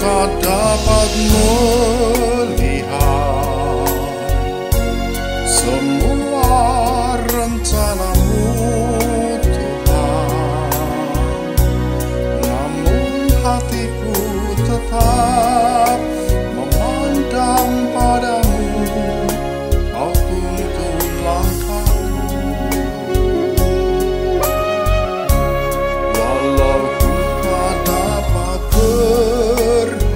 tak dapat melihat semua rencana-Mu, Tuhan. Namun hatiku tetap memandang padamu, Kau tuntun langkah. Walau ku tak dapat berharap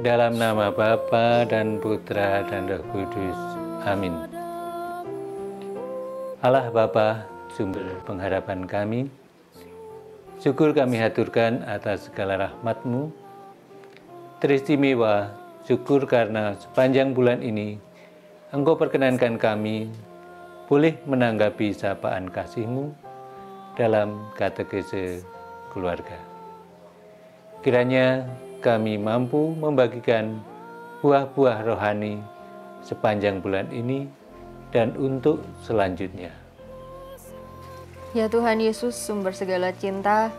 Dalam nama Bapa dan Putra dan Roh Kudus. Amin. Allah Bapa, sumber pengharapan kami, syukur kami haturkan atas segala rahmat-Mu. Teristimewa syukur karena sepanjang bulan ini Engkau perkenankan kami boleh menanggapi sapaan kasih-Mu dalam katekese keluarga. Kiranya kami mampu membagikan buah-buah rohani sepanjang bulan ini dan untuk selanjutnya. Ya Tuhan Yesus, sumber segala cinta,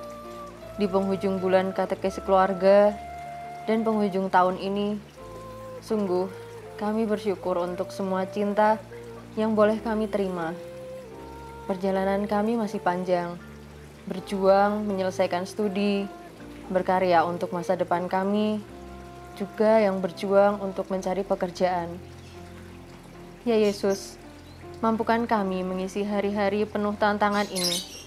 di penghujung bulan katekesi keluarga dan penghujung tahun ini, sungguh kami bersyukur untuk semua cinta yang boleh kami terima. Perjalanan kami masih panjang, berjuang menyelesaikan studi, berkarya untuk masa depan kami, juga yang berjuang untuk mencari pekerjaan. Ya Yesus, mampukan kami mengisi hari-hari penuh tantangan ini.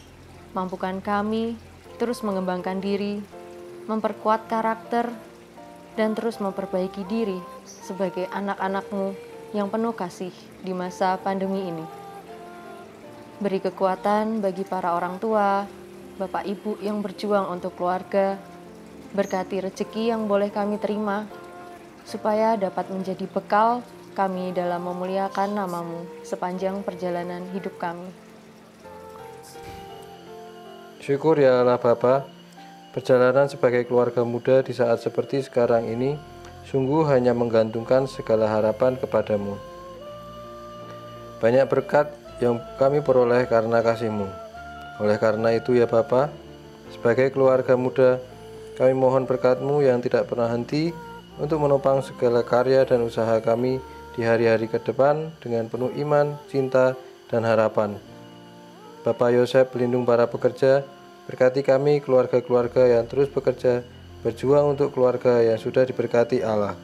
Mampukan kami terus mengembangkan diri, memperkuat karakter, dan terus memperbaiki diri sebagai anak-anak-Mu yang penuh kasih di masa pandemi ini. Beri kekuatan bagi para orang tua, Bapak Ibu yang berjuang untuk keluarga, berkati rezeki yang boleh kami terima, supaya dapat menjadi bekal kami dalam memuliakan nama-Mu sepanjang perjalanan hidup kami. Syukur ya Allah Bapa, perjalanan sebagai keluarga muda di saat seperti sekarang ini sungguh hanya menggantungkan segala harapan kepadamu. Banyak berkat yang kami peroleh karena kasih-Mu. Oleh karena itu ya Bapa, sebagai keluarga muda, kami mohon berkat-Mu yang tidak pernah henti untuk menopang segala karya dan usaha kami di hari-hari ke depan dengan penuh iman, cinta, dan harapan. Bapak Yosef, pelindung para pekerja, berkati kami keluarga-keluarga yang terus bekerja, berjuang untuk keluarga yang sudah diberkati Allah.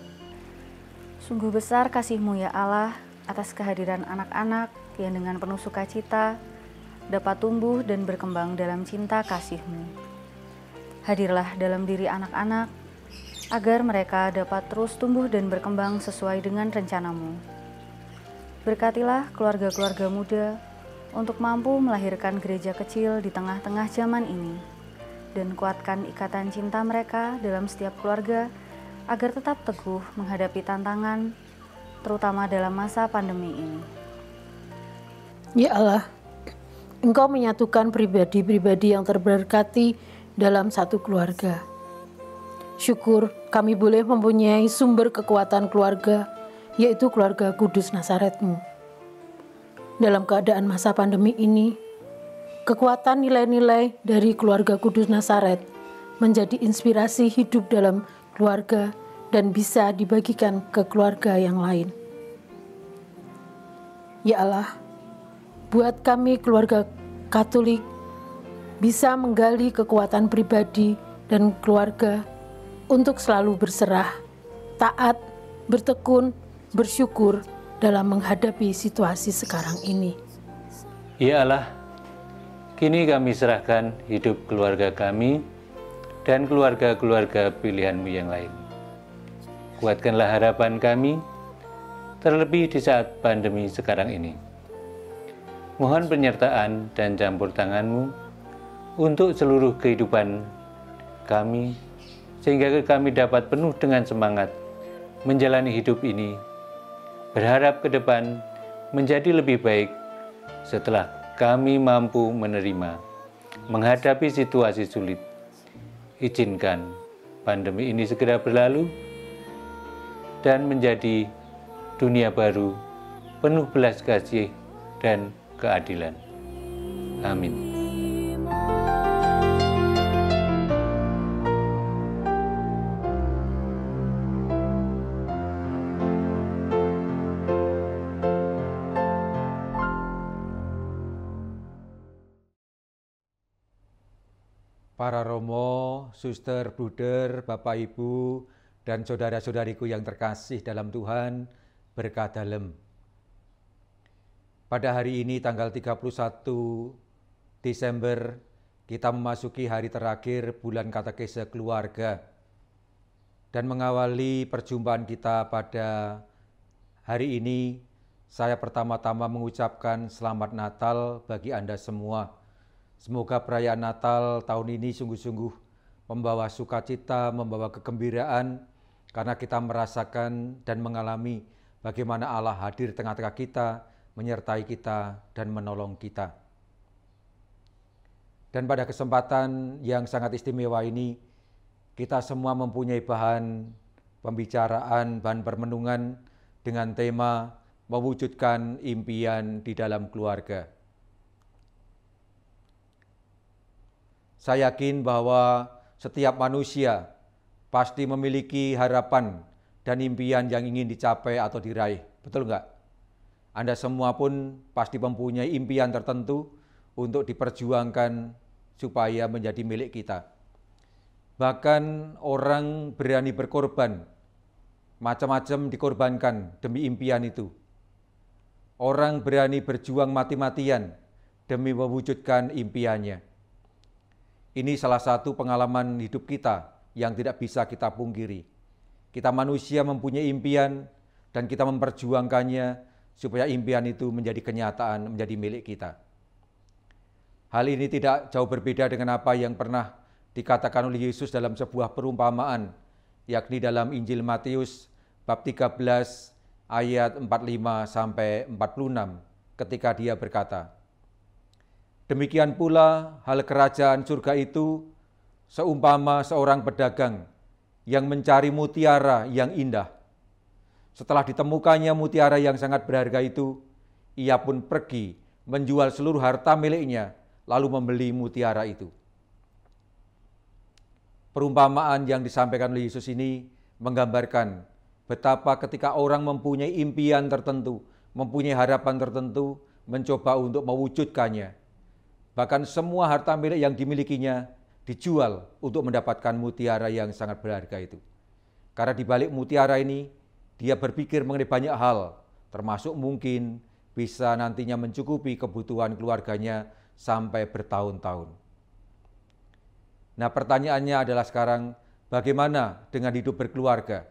Sungguh besar kasih-Mu ya Allah atas kehadiran anak-anak yang dengan penuh sukacita dapat tumbuh dan berkembang dalam cinta kasih-Mu. Hadirlah dalam diri anak-anak, agar mereka dapat terus tumbuh dan berkembang sesuai dengan rencana-Mu. Berkatilah keluarga-keluarga muda untuk mampu melahirkan gereja kecil di tengah-tengah zaman ini, dan kuatkan ikatan cinta mereka dalam setiap keluarga, agar tetap teguh menghadapi tantangan, terutama dalam masa pandemi ini. Ya Allah, Engkau menyatukan pribadi-pribadi yang terberkati dalam satu keluarga. Syukur kami boleh mempunyai sumber kekuatan keluarga, yaitu keluarga kudus Nazaret-Mu. Dalam keadaan masa pandemi ini, kekuatan nilai-nilai dari keluarga kudus Nazaret menjadi inspirasi hidup dalam keluarga dan bisa dibagikan ke keluarga yang lain. Ya Allah, buat kami keluarga Katolik bisa menggali kekuatan pribadi dan keluarga untuk selalu berserah, taat, bertekun, bersyukur dalam menghadapi situasi sekarang ini. Ya Allah, kini kami serahkan hidup keluarga kami dan keluarga-keluarga pilihan-Mu yang lain. Kuatkanlah harapan kami, terlebih di saat pandemi sekarang ini. Mohon penyertaan dan campur tangan-Mu untuk seluruh kehidupan kami, sehingga kami dapat penuh dengan semangat menjalani hidup ini, berharap ke depan menjadi lebih baik setelah kami mampu menerima, menghadapi situasi sulit. Izinkan pandemi ini segera berlalu dan menjadi dunia baru, penuh belas kasih dan keadilan. Amin. Para romo, suster, bruder, bapak, ibu, dan saudara-saudariku yang terkasih dalam Tuhan, berkah dalem. Pada hari ini tanggal 31 Desember, kita memasuki hari terakhir bulan katekese keluarga. Dan mengawali perjumpaan kita pada hari ini, saya pertama-tama mengucapkan selamat Natal bagi Anda semua. Semoga perayaan Natal tahun ini sungguh-sungguh membawa sukacita, membawa kegembiraan, karena kita merasakan dan mengalami bagaimana Allah hadir di tengah-tengah kita, menyertai kita, dan menolong kita. Dan pada kesempatan yang sangat istimewa ini, kita semua mempunyai bahan pembicaraan, bahan permenungan dengan tema mewujudkan impian di dalam keluarga. Saya yakin bahwa setiap manusia pasti memiliki harapan dan impian yang ingin dicapai atau diraih. Betul enggak? Anda semua pun pasti mempunyai impian tertentu untuk diperjuangkan supaya menjadi milik kita. Bahkan orang berani berkorban, macam-macam dikorbankan demi impian itu. Orang berani berjuang mati-matian demi mewujudkan impiannya. Ini salah satu pengalaman hidup kita yang tidak bisa kita pungkiri. Kita manusia mempunyai impian dan kita memperjuangkannya supaya impian itu menjadi kenyataan, menjadi milik kita. Hal ini tidak jauh berbeda dengan apa yang pernah dikatakan oleh Yesus dalam sebuah perumpamaan, yakni dalam Injil Matius bab 13 ayat 45 sampai 46, ketika dia berkata, "Demikian pula hal kerajaan surga itu seumpama seorang pedagang yang mencari mutiara yang indah. Setelah ditemukannya mutiara yang sangat berharga itu, ia pun pergi menjual seluruh harta miliknya, lalu membeli mutiara itu." Perumpamaan yang disampaikan oleh Yesus ini menggambarkan betapa ketika orang mempunyai impian tertentu, mempunyai harapan tertentu, mencoba untuk mewujudkannya. Bahkan semua harta milik yang dimilikinya dijual untuk mendapatkan mutiara yang sangat berharga itu. Karena di balik mutiara ini, dia berpikir mengenai banyak hal, termasuk mungkin bisa nantinya mencukupi kebutuhan keluarganya sampai bertahun-tahun. Nah, pertanyaannya adalah sekarang, bagaimana dengan hidup berkeluarga?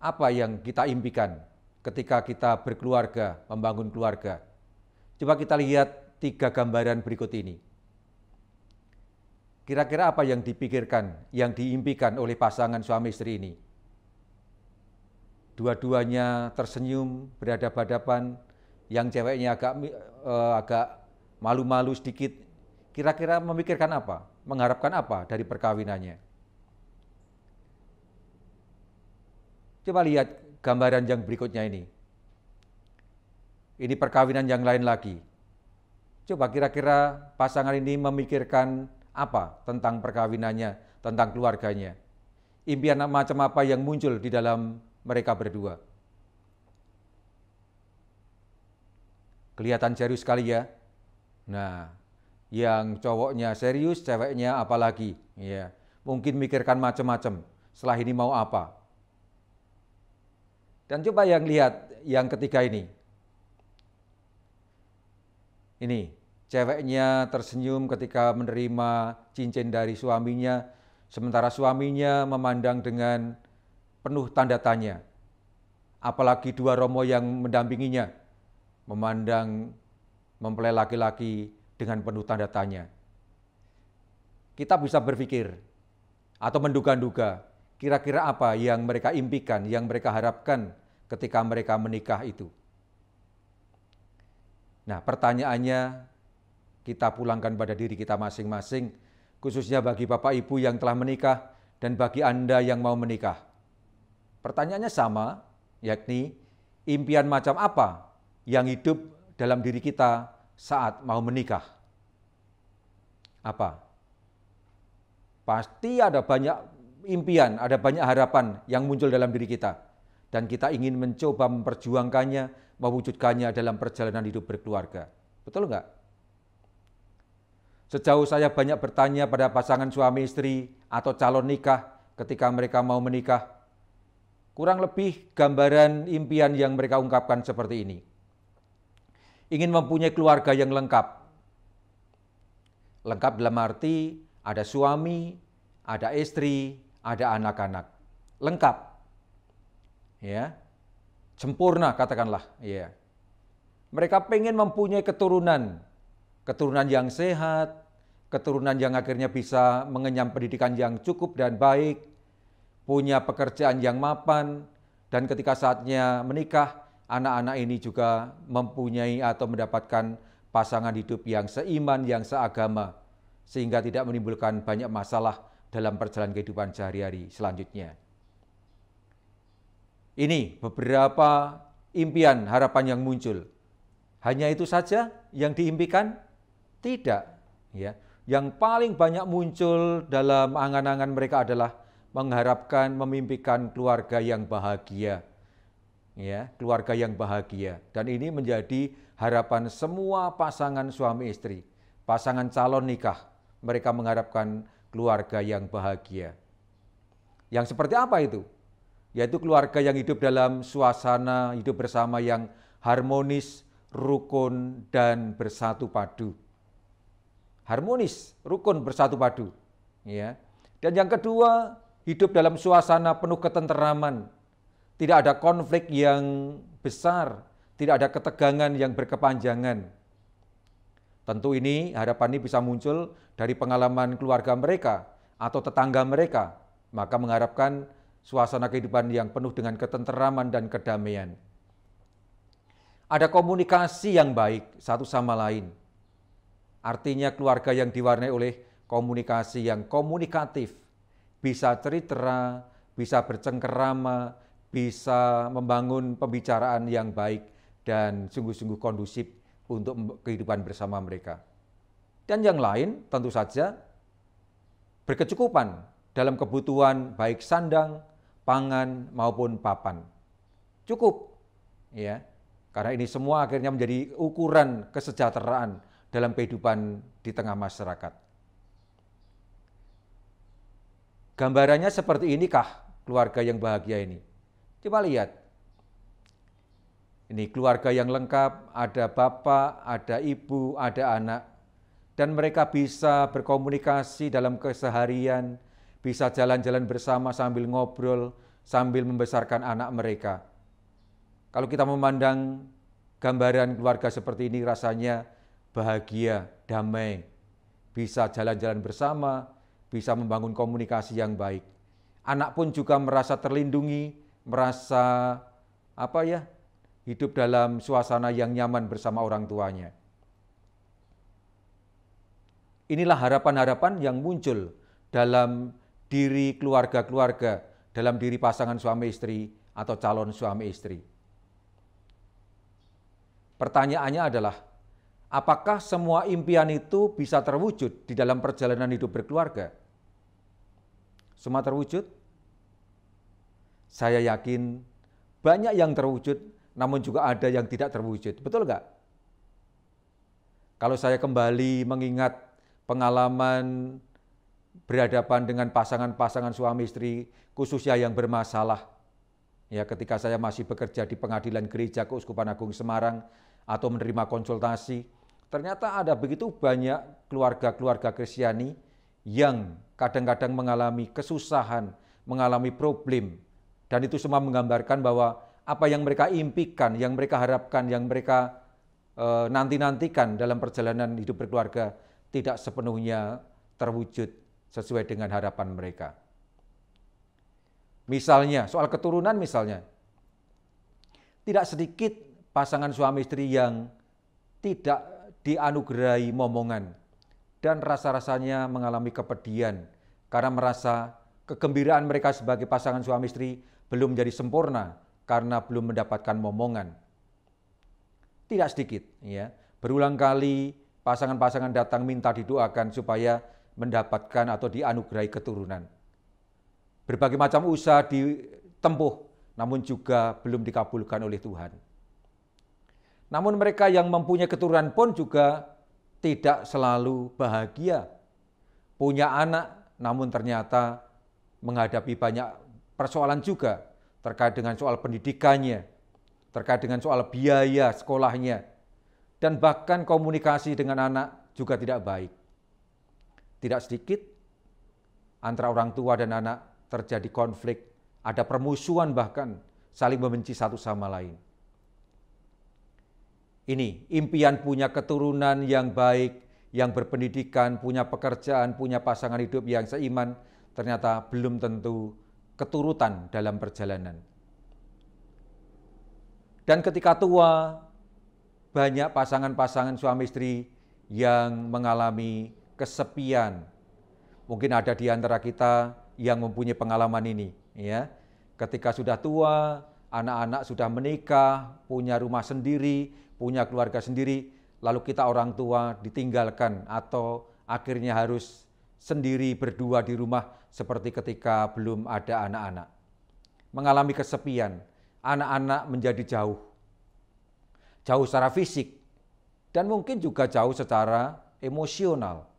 Apa yang kita impikan ketika kita berkeluarga, membangun keluarga? Coba kita lihat 3 gambaran berikut ini. Kira-kira apa yang dipikirkan, yang diimpikan oleh pasangan suami istri ini? Dua-duanya tersenyum, berhadapan-hadapan, yang ceweknya agak malu-malu sedikit. Kira-kira memikirkan apa? Mengharapkan apa dari perkawinannya? Coba lihat gambaran yang berikutnya ini. Ini perkawinan yang lain lagi. Coba kira-kira pasangan ini memikirkan apa tentang perkawinannya, tentang keluarganya. Impian macam apa yang muncul di dalam mereka berdua. Kelihatan serius sekali ya. Nah, yang cowoknya serius, ceweknya apalagi, ya, mungkin mikirkan macam-macam. Setelah ini mau apa? Dan coba yang lihat yang ketiga ini. Ini, ceweknya tersenyum ketika menerima cincin dari suaminya, sementara suaminya memandang dengan penuh tanda tanya. Apalagi 2 romo yang mendampinginya, memandang mempelai laki-laki dengan penuh tanda tanya. Kita bisa berpikir atau menduga-duga kira-kira apa yang mereka impikan, yang mereka harapkan ketika mereka menikah itu. Nah, pertanyaannya kita pulangkan pada diri kita masing-masing, khususnya bagi Bapak Ibu yang telah menikah dan bagi Anda yang mau menikah. Pertanyaannya sama, yakni impian macam apa yang hidup dalam diri kita saat mau menikah. Apa? Pasti ada banyak impian, ada banyak harapan yang muncul dalam diri kita. Dan kita ingin mencoba memperjuangkannya, mewujudkannya dalam perjalanan hidup berkeluarga. Betul enggak? Sejauh saya banyak bertanya pada pasangan suami istri atau calon nikah ketika mereka mau menikah, kurang lebih gambaran impian yang mereka ungkapkan seperti ini. Ingin mempunyai keluarga yang lengkap. Lengkap dalam arti ada suami, ada istri, ada anak-anak, lengkap, ya, sempurna katakanlah, ya. Mereka pengen mempunyai keturunan yang sehat, keturunan yang akhirnya bisa mengenyam pendidikan yang cukup dan baik, punya pekerjaan yang mapan, dan ketika saatnya menikah, anak-anak ini juga mempunyai atau mendapatkan pasangan hidup yang seiman, yang seagama, sehingga tidak menimbulkan banyak masalah dalam perjalanan kehidupan sehari-hari selanjutnya. Ini beberapa impian, harapan yang muncul. Hanya itu saja yang diimpikan? Tidak. Ya. Yang paling banyak muncul dalam angan-angan mereka adalah mengharapkan, memimpikan keluarga yang bahagia. Ya, keluarga yang bahagia. Dan ini menjadi harapan semua pasangan suami istri, pasangan calon nikah. Mereka mengharapkan keluarga yang bahagia. Yang seperti apa itu? Yaitu keluarga yang hidup dalam suasana hidup bersama yang harmonis, rukun, dan bersatu padu. Harmonis, rukun, bersatu padu. Ya. Dan yang kedua, hidup dalam suasana penuh ketenteraman. Tidak ada konflik yang besar, tidak ada ketegangan yang berkepanjangan. Tentu ini, harapan ini bisa muncul dari pengalaman keluarga mereka atau tetangga mereka. Maka mengharapkan suasana kehidupan yang penuh dengan ketenteraman dan kedamaian. Ada komunikasi yang baik satu sama lain. Artinya keluarga yang diwarnai oleh komunikasi yang komunikatif, bisa cerita, bisa bercengkerama, bisa membangun pembicaraan yang baik dan sungguh-sungguh kondusif untuk kehidupan bersama mereka. Dan yang lain tentu saja berkecukupan dalam kebutuhan baik sandang, pangan maupun papan. Cukup, ya. Karena ini semua akhirnya menjadi ukuran kesejahteraan dalam kehidupan di tengah masyarakat. Gambarannya seperti inikah keluarga yang bahagia ini? Coba lihat. Ini keluarga yang lengkap, ada bapak, ada ibu, ada anak. Dan mereka bisa berkomunikasi dalam keseharian, bisa jalan-jalan bersama sambil ngobrol, sambil membesarkan anak mereka. Kalau kita memandang gambaran keluarga seperti ini rasanya bahagia, damai, bisa jalan-jalan bersama, bisa membangun komunikasi yang baik. Anak pun juga merasa terlindungi, merasa hidup dalam suasana yang nyaman bersama orang tuanya. Inilah harapan-harapan yang muncul dalam diri keluarga-keluarga, dalam diri pasangan suami istri atau calon suami istri. Pertanyaannya adalah, apakah semua impian itu bisa terwujud di dalam perjalanan hidup berkeluarga? Semua terwujud? Saya yakin banyak yang terwujud, namun juga ada yang tidak terwujud. Betul nggak? Kalau saya kembali mengingat pengalaman berhadapan dengan pasangan-pasangan suami istri, khususnya yang bermasalah, ya ketika saya masih bekerja di Pengadilan Gereja Keuskupan Agung Semarang atau menerima konsultasi, ternyata ada begitu banyak keluarga-keluarga Kristiani yang kadang-kadang mengalami kesusahan, mengalami problem, dan itu semua menggambarkan bahwa apa yang mereka impikan, yang mereka harapkan, yang mereka nanti-nantikan dalam perjalanan hidup berkeluarga tidak sepenuhnya terwujud sesuai dengan harapan mereka. Misalnya, soal keturunan misalnya, tidak sedikit pasangan suami istri yang tidak dianugerahi momongan dan rasa-rasanya mengalami kepedihan karena merasa kegembiraan mereka sebagai pasangan suami istri belum menjadi sempurna karena belum mendapatkan momongan. Tidak sedikit, ya. Berulang kali pasangan-pasangan datang minta didoakan supaya mendapatkan atau dianugerahi keturunan. Berbagai macam usaha ditempuh, namun juga belum dikabulkan oleh Tuhan. Namun mereka yang mempunyai keturunan pun juga tidak selalu bahagia. Punya anak, namun ternyata menghadapi banyak persoalan juga terkait dengan soal pendidikannya, terkait dengan soal biaya sekolahnya, dan bahkan komunikasi dengan anak juga tidak baik. Tidak sedikit antara orang tua dan anak terjadi konflik, ada permusuhan bahkan, saling membenci satu sama lain. Ini impian punya keturunan yang baik, yang berpendidikan, punya pekerjaan, punya pasangan hidup yang seiman, ternyata belum tentu keturutan dalam perjalanan. Dan ketika tua, banyak pasangan-pasangan suami istri yang mengalami kesepian. Mungkin ada di antara kita yang mempunyai pengalaman ini, ya. Ketika sudah tua, anak-anak sudah menikah, punya rumah sendiri, punya keluarga sendiri, lalu kita orang tua ditinggalkan atau akhirnya harus sendiri berdua di rumah seperti ketika belum ada anak-anak. Mengalami kesepian, anak-anak menjadi jauh. Jauh secara fisik dan mungkin juga jauh secara emosional.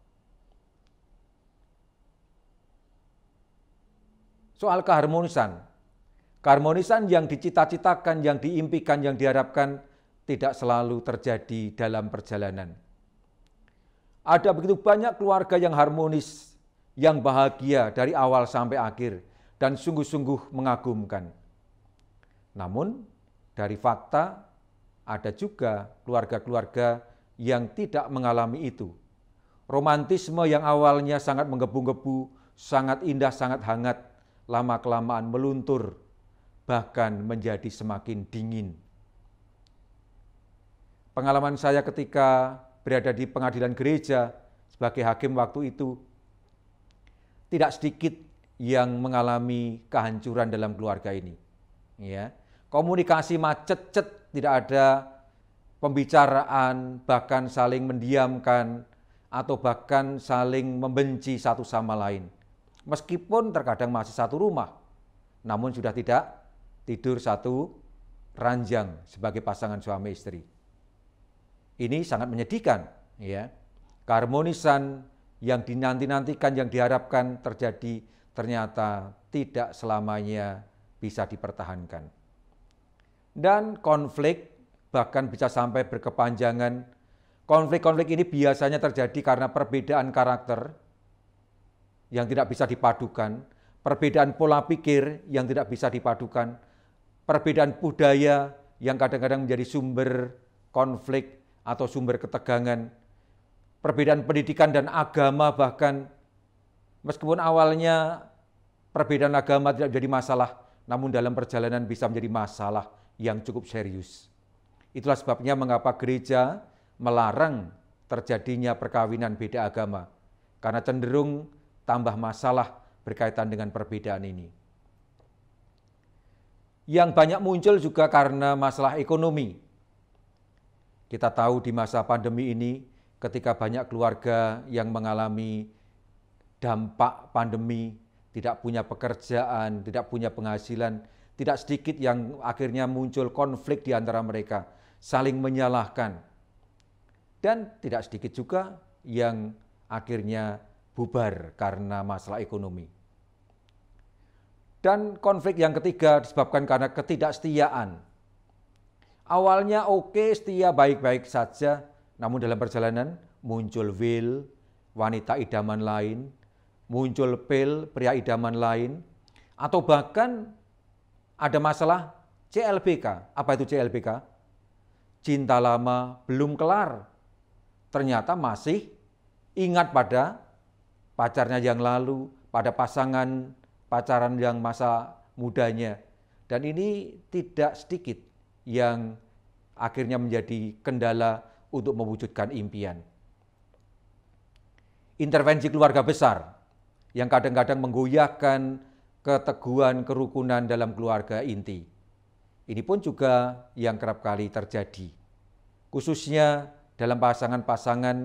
Soal keharmonisan. Keharmonisan yang dicita-citakan, yang diimpikan, yang diharapkan tidak selalu terjadi dalam perjalanan. Ada begitu banyak keluarga yang harmonis, yang bahagia dari awal sampai akhir, dan sungguh-sungguh mengagumkan. Namun, dari fakta, ada juga keluarga-keluarga yang tidak mengalami itu. Romantisme yang awalnya sangat menggebu-gebu, sangat indah, sangat hangat, lama-kelamaan meluntur, bahkan menjadi semakin dingin. Pengalaman saya ketika berada di pengadilan gereja sebagai hakim waktu itu, tidak sedikit yang mengalami kehancuran dalam keluarga ini. Ya, komunikasi macet-cet, tidak ada pembicaraan, bahkan saling mendiamkan, atau bahkan saling membenci satu sama lain. Meskipun terkadang masih satu rumah, namun sudah tidak tidur satu ranjang sebagai pasangan suami istri. Ini sangat menyedihkan, ya. Keharmonisan yang dinanti-nantikan, yang diharapkan terjadi, ternyata tidak selamanya bisa dipertahankan. Dan konflik bahkan bisa sampai berkepanjangan. Konflik-konflik ini biasanya terjadi karena perbedaan karakter yang tidak bisa dipadukan, perbedaan pola pikir yang tidak bisa dipadukan, perbedaan budaya yang kadang-kadang menjadi sumber konflik atau sumber ketegangan, perbedaan pendidikan dan agama bahkan, meskipun awalnya perbedaan agama tidak menjadi masalah, namun dalam perjalanan bisa menjadi masalah yang cukup serius. Itulah sebabnya mengapa gereja melarang terjadinya perkawinan beda agama, karena cenderung tambah masalah berkaitan dengan perbedaan ini. Yang banyak muncul juga karena masalah ekonomi. Kita tahu di masa pandemi ini, ketika banyak keluarga yang mengalami dampak pandemi, tidak punya pekerjaan, tidak punya penghasilan, tidak sedikit yang akhirnya muncul konflik di antara mereka, saling menyalahkan. Dan tidak sedikit juga yang akhirnya bubar karena masalah ekonomi. Dan konflik yang ketiga disebabkan karena ketidaksetiaan. Awalnya oke, setia, baik-baik saja, namun dalam perjalanan muncul Will, wanita idaman lain, muncul Phil, pria idaman lain, atau bahkan ada masalah CLBK. Apa itu CLBK? Cinta lama belum kelar, ternyata masih ingat pada pacarnya yang lalu, pada pasangan pacaran yang masa mudanya. Dan ini tidak sedikit yang akhirnya menjadi kendala untuk mewujudkan impian. Intervensi keluarga besar yang kadang-kadang menggoyahkan keteguhan kerukunan dalam keluarga inti. Ini pun juga yang kerap kali terjadi. Khususnya dalam pasangan-pasangan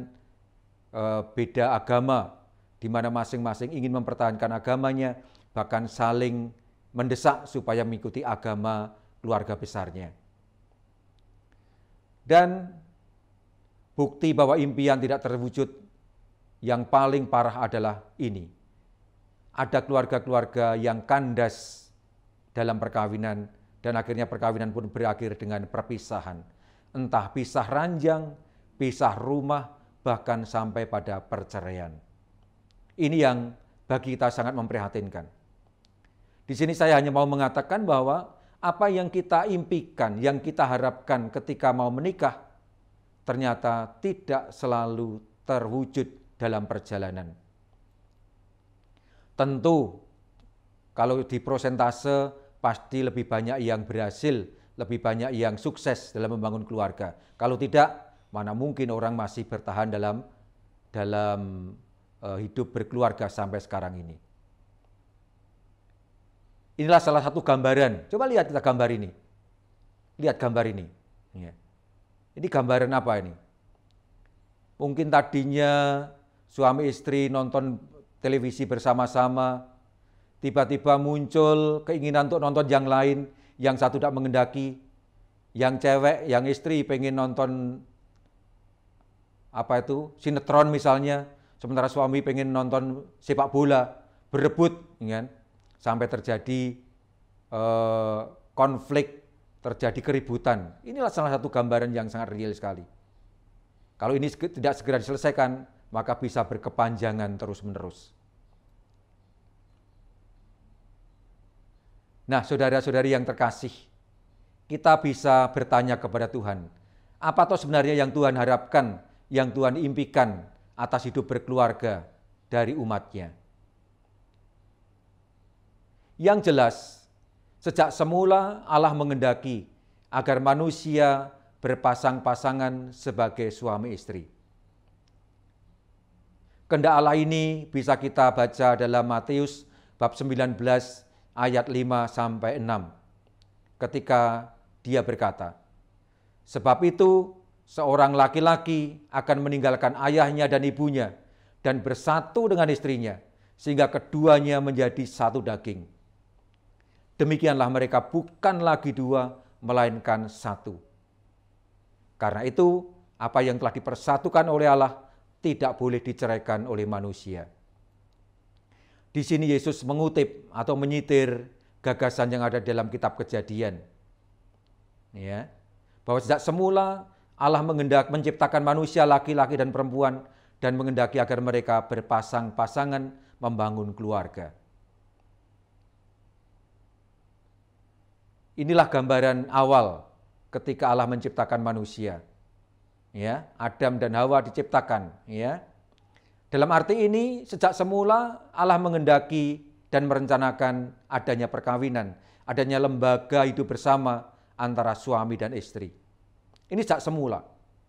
beda agama, di mana masing-masing ingin mempertahankan agamanya, bahkan saling mendesak supaya mengikuti agama keluarga besarnya. Dan bukti bahwa impian tidak terwujud yang paling parah adalah ini. Ada keluarga-keluarga yang kandas dalam perkawinan dan akhirnya perkawinan pun berakhir dengan perpisahan. Entah pisah ranjang, pisah rumah, bahkan sampai pada perceraian. Ini yang bagi kita sangat memprihatinkan. Di sini saya hanya mau mengatakan bahwa apa yang kita impikan, yang kita harapkan ketika mau menikah, ternyata tidak selalu terwujud dalam perjalanan. Tentu, kalau di prosentase pasti lebih banyak yang berhasil, lebih banyak yang sukses dalam membangun keluarga. Kalau tidak, mana mungkin orang masih bertahan dalam hidup berkeluarga sampai sekarang ini. Inilah salah satu gambaran. Coba lihat kita gambar ini. Lihat gambar ini. Ini gambaran apa ini? Mungkin tadinya suami istri nonton televisi bersama-sama, tiba-tiba muncul keinginan untuk nonton yang lain, yang satu tidak mengendaki, yang cewek, yang istri pengen nonton sinetron misalnya, sementara suami pengen nonton sepak bola, berebut, kan? Sampai terjadi konflik, terjadi keributan. Inilah salah satu gambaran yang sangat real sekali. Kalau ini tidak segera diselesaikan, maka bisa berkepanjangan terus-menerus. Nah, saudara-saudari yang terkasih, kita bisa bertanya kepada Tuhan, apa toh sebenarnya yang Tuhan harapkan, yang Tuhan impikan atas hidup berkeluarga dari umat-Nya? Yang jelas, sejak semula Allah mengendaki agar manusia berpasang-pasangan sebagai suami istri. Kehendak Allah ini bisa kita baca dalam Matius bab 19 ayat 5-6. Ketika dia berkata, "Sebab itu seorang laki-laki akan meninggalkan ayahnya dan ibunya dan bersatu dengan istrinya, sehingga keduanya menjadi satu daging. Demikianlah mereka bukan lagi dua, melainkan satu. Karena itu, apa yang telah dipersatukan oleh Allah tidak boleh diceraikan oleh manusia." Di sini Yesus mengutip atau menyitir gagasan yang ada dalam kitab Kejadian. Ya, bahwa sejak semula Allah menciptakan manusia laki-laki dan perempuan dan mengendaki agar mereka berpasang-pasangan membangun keluarga. Inilah gambaran awal ketika Allah menciptakan manusia. Ya, Adam dan Hawa diciptakan, ya. Dalam arti ini, sejak semula Allah mengendaki dan merencanakan adanya perkawinan, adanya lembaga hidup bersama antara suami dan istri. Ini sejak semula,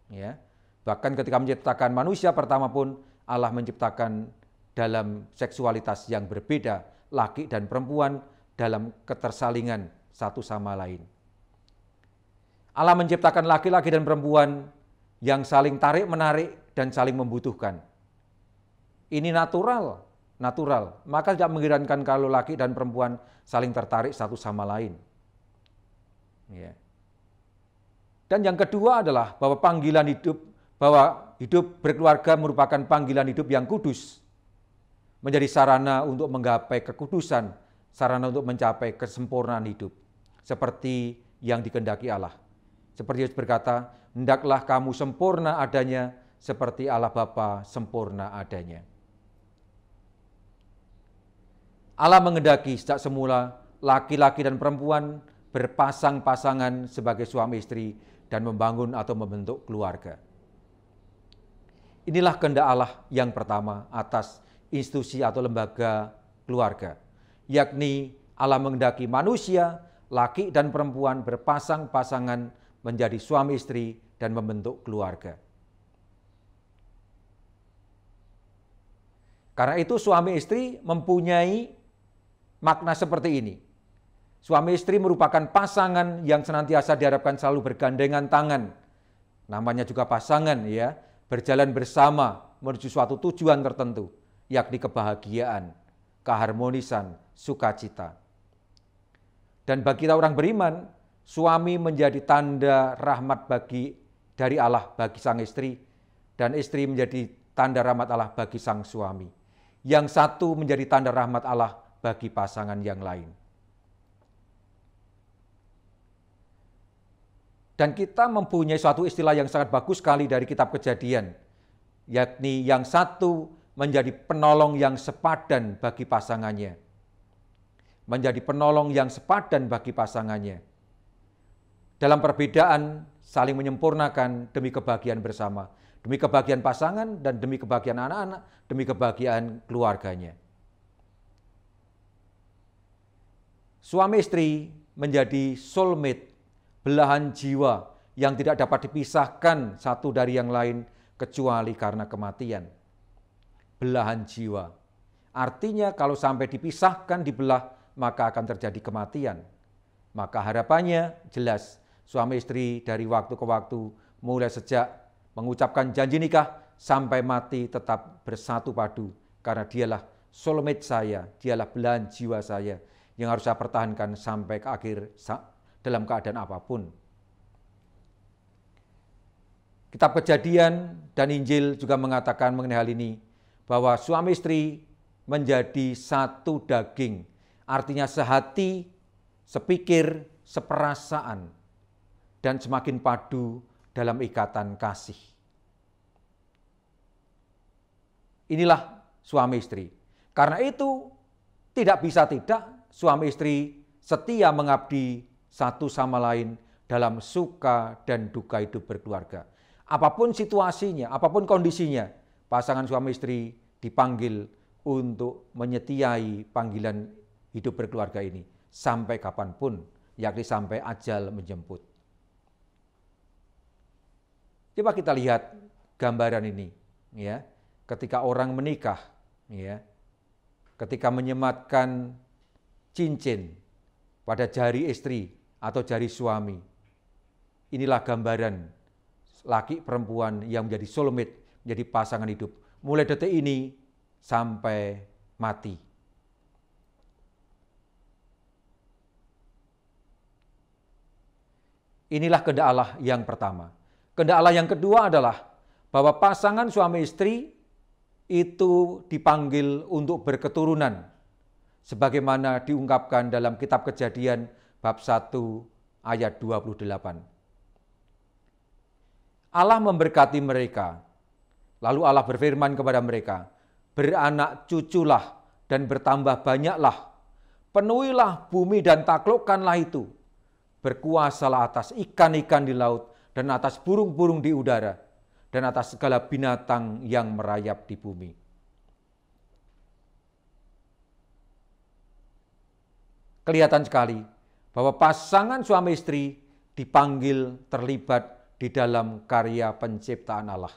ya. Bahkan ketika menciptakan manusia pertama pun Allah menciptakan dalam seksualitas yang berbeda, laki dan perempuan dalam ketersalingan satu sama lain. Allah menciptakan laki-laki dan perempuan yang saling tarik-menarik dan saling membutuhkan. Ini natural. Maka tidak mengherankan kalau laki dan perempuan saling tertarik satu sama lain. Ya. Dan yang kedua adalah bahwa hidup berkeluarga merupakan panggilan hidup yang kudus. Menjadi sarana untuk menggapai kekudusan, sarana untuk mencapai kesempurnaan hidup. Seperti yang dikehendaki Allah. Seperti Yesus berkata, "Hendaklah kamu sempurna adanya, seperti Allah Bapa sempurna adanya." Allah menghendaki sejak semula laki-laki dan perempuan berpasang-pasangan sebagai suami istri dan membangun atau membentuk keluarga. Inilah kehendak Allah yang pertama atas institusi atau lembaga keluarga, yakni Allah menghendaki manusia, laki dan perempuan berpasang-pasangan menjadi suami istri dan membentuk keluarga. Karena itu suami istri mempunyai makna seperti ini. Suami istri merupakan pasangan yang senantiasa diharapkan selalu bergandengan tangan. Namanya juga pasangan, ya, berjalan bersama menuju suatu tujuan tertentu, yakni kebahagiaan, keharmonisan, sukacita. Dan bagi kita orang beriman, suami menjadi tanda rahmat dari Allah bagi sang istri, dan istri menjadi tanda rahmat Allah bagi sang suami. Yang satu menjadi tanda rahmat Allah bagi pasangan yang lain. Dan kita mempunyai suatu istilah yang sangat bagus sekali dari kitab Kejadian, yakni yang satu menjadi penolong yang sepadan bagi pasangannya. menjadi penolong yang sepadan bagi pasangannya. Dalam perbedaan, saling menyempurnakan demi kebahagiaan bersama, demi kebahagiaan pasangan dan demi kebahagiaan anak-anak, demi kebahagiaan keluarganya. Suami istri menjadi soulmate, belahan jiwa yang tidak dapat dipisahkan satu dari yang lain kecuali karena kematian. Belahan jiwa. Artinya kalau sampai dipisahkan, dibelah, maka akan terjadi kematian. Maka harapannya jelas, suami istri dari waktu ke waktu, mulai sejak mengucapkan janji nikah sampai mati tetap bersatu padu. Karena dialah soulmate saya, dialah belahan jiwa saya yang harus saya pertahankan sampai ke akhir dalam keadaan apapun. Kitab Kejadian dan Injil juga mengatakan mengenai hal ini, bahwa suami istri menjadi satu daging, artinya sehati, sepikir, seperasaan, dan semakin padu dalam ikatan kasih. Inilah suami istri. Karena itu tidak bisa tidak suami istri setia mengabdi satu sama lain dalam suka dan duka hidup berkeluarga. Apapun situasinya, apapun kondisinya, pasangan suami istri dipanggil untuk menyetiai panggilan hidup berkeluarga ini sampai kapanpun, yakni sampai ajal menjemput. Coba kita lihat gambaran ini, ya. Ketika orang menikah, ya, ketika menyematkan cincin pada jari istri atau jari suami, inilah gambaran laki perempuan yang menjadi soulmate, menjadi pasangan hidup, mulai detik ini sampai mati. Inilah kehendak Allah yang pertama. Kehendak Allah yang kedua adalah bahwa pasangan suami istri itu dipanggil untuk berketurunan, sebagaimana diungkapkan dalam kitab Kejadian bab 1 ayat 28. Allah memberkati mereka, lalu Allah berfirman kepada mereka, beranak cuculah dan bertambah banyaklah, penuhilah bumi dan taklukkanlah itu, berkuasalah atas ikan-ikan di laut dan atas burung-burung di udara, dan atas segala binatang yang merayap di bumi. Kelihatan sekali bahwa pasangan suami istri dipanggil terlibat di dalam karya penciptaan Allah.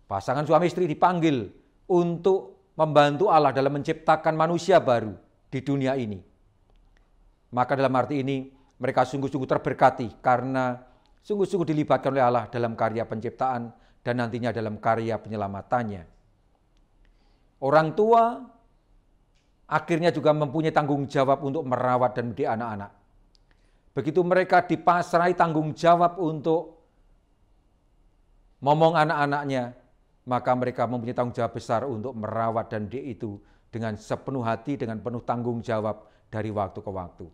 Pasangan suami istri dipanggil untuk membantu Allah dalam menciptakan manusia baru di dunia ini. Maka dalam arti ini mereka sungguh-sungguh terberkati karena sungguh-sungguh dilibatkan oleh Allah dalam karya penciptaan dan nantinya dalam karya penyelamatannya. Orang tua akhirnya juga mempunyai tanggung jawab untuk merawat dan mendidik anak-anak. Begitu mereka dipasrai tanggung jawab untuk momong anak-anaknya, maka mereka mempunyai tanggung jawab besar untuk merawat dan mendidik itu dengan sepenuh hati, dengan penuh tanggung jawab dari waktu ke waktu.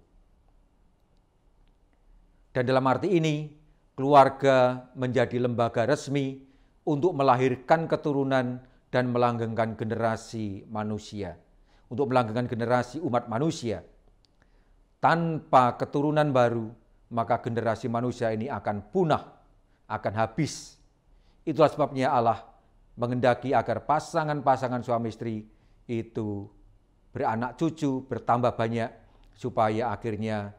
Dan dalam arti ini, keluarga menjadi lembaga resmi untuk melahirkan keturunan dan melanggengkan generasi manusia, untuk melanggengkan generasi umat manusia. Tanpa keturunan baru, maka generasi manusia ini akan punah, akan habis. Itulah sebabnya Allah menghendaki agar pasangan-pasangan suami istri itu beranak cucu, bertambah banyak, supaya akhirnya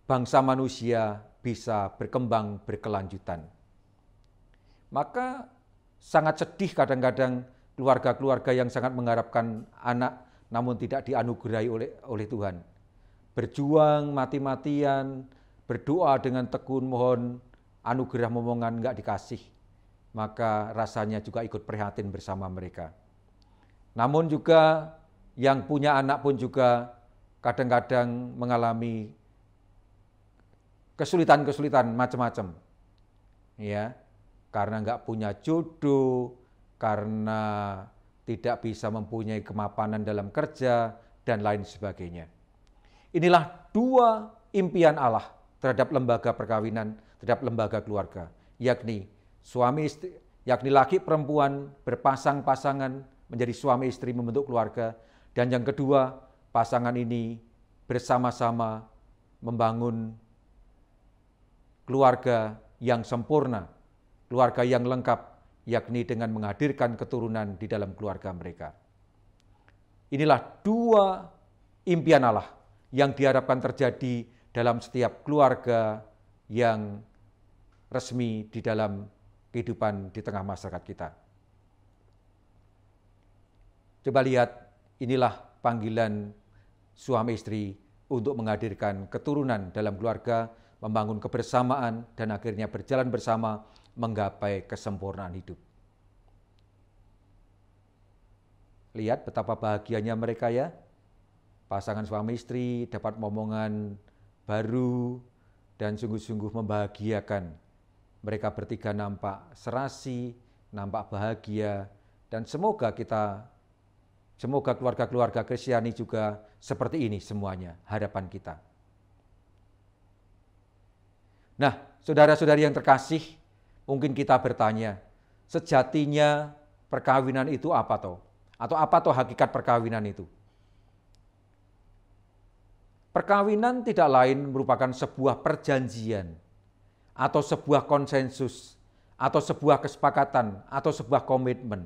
bangsa manusia bisa berkembang berkelanjutan. Maka sangat sedih kadang-kadang keluarga-keluarga yang sangat mengharapkan anak namun tidak dianugerahi oleh Tuhan. Berjuang mati-matian, berdoa dengan tekun mohon anugerah momongan enggak dikasih. Maka rasanya juga ikut prihatin bersama mereka. Namun juga yang punya anak pun juga kadang-kadang mengalami kesulitan-kesulitan macam-macam. Ya, karena enggak punya jodoh, karena tidak bisa mempunyai kemapanan dalam kerja, dan lain sebagainya. Inilah dua impian Allah terhadap lembaga perkawinan, terhadap lembaga keluarga, yakni suami istri, yakni laki perempuan berpasang-pasangan menjadi suami istri membentuk keluarga, Dan yang kedua, pasangan ini bersama-sama membangun keluarga yang sempurna, keluarga yang lengkap, yakni dengan menghadirkan keturunan di dalam keluarga mereka. Inilah dua impian Allah yang diharapkan terjadi dalam setiap keluarga yang resmi di dalam kehidupan di tengah masyarakat kita. Coba lihat, inilah panggilan suami istri untuk menghadirkan keturunan dalam keluarga, membangun kebersamaan, dan akhirnya berjalan bersama menggapai kesempurnaan hidup. Lihat betapa bahagianya mereka ya. Pasangan suami istri dapat momongan baru dan sungguh-sungguh membahagiakan. Mereka bertiga nampak serasi, nampak bahagia, dan semoga keluarga-keluarga Kristiani juga seperti ini semuanya, harapan kita. Nah, saudara-saudari yang terkasih, mungkin kita bertanya, sejatinya perkawinan itu apa toh? Atau apa toh hakikat perkawinan itu? Perkawinan tidak lain merupakan sebuah perjanjian, atau sebuah konsensus, atau sebuah kesepakatan, atau sebuah komitmen.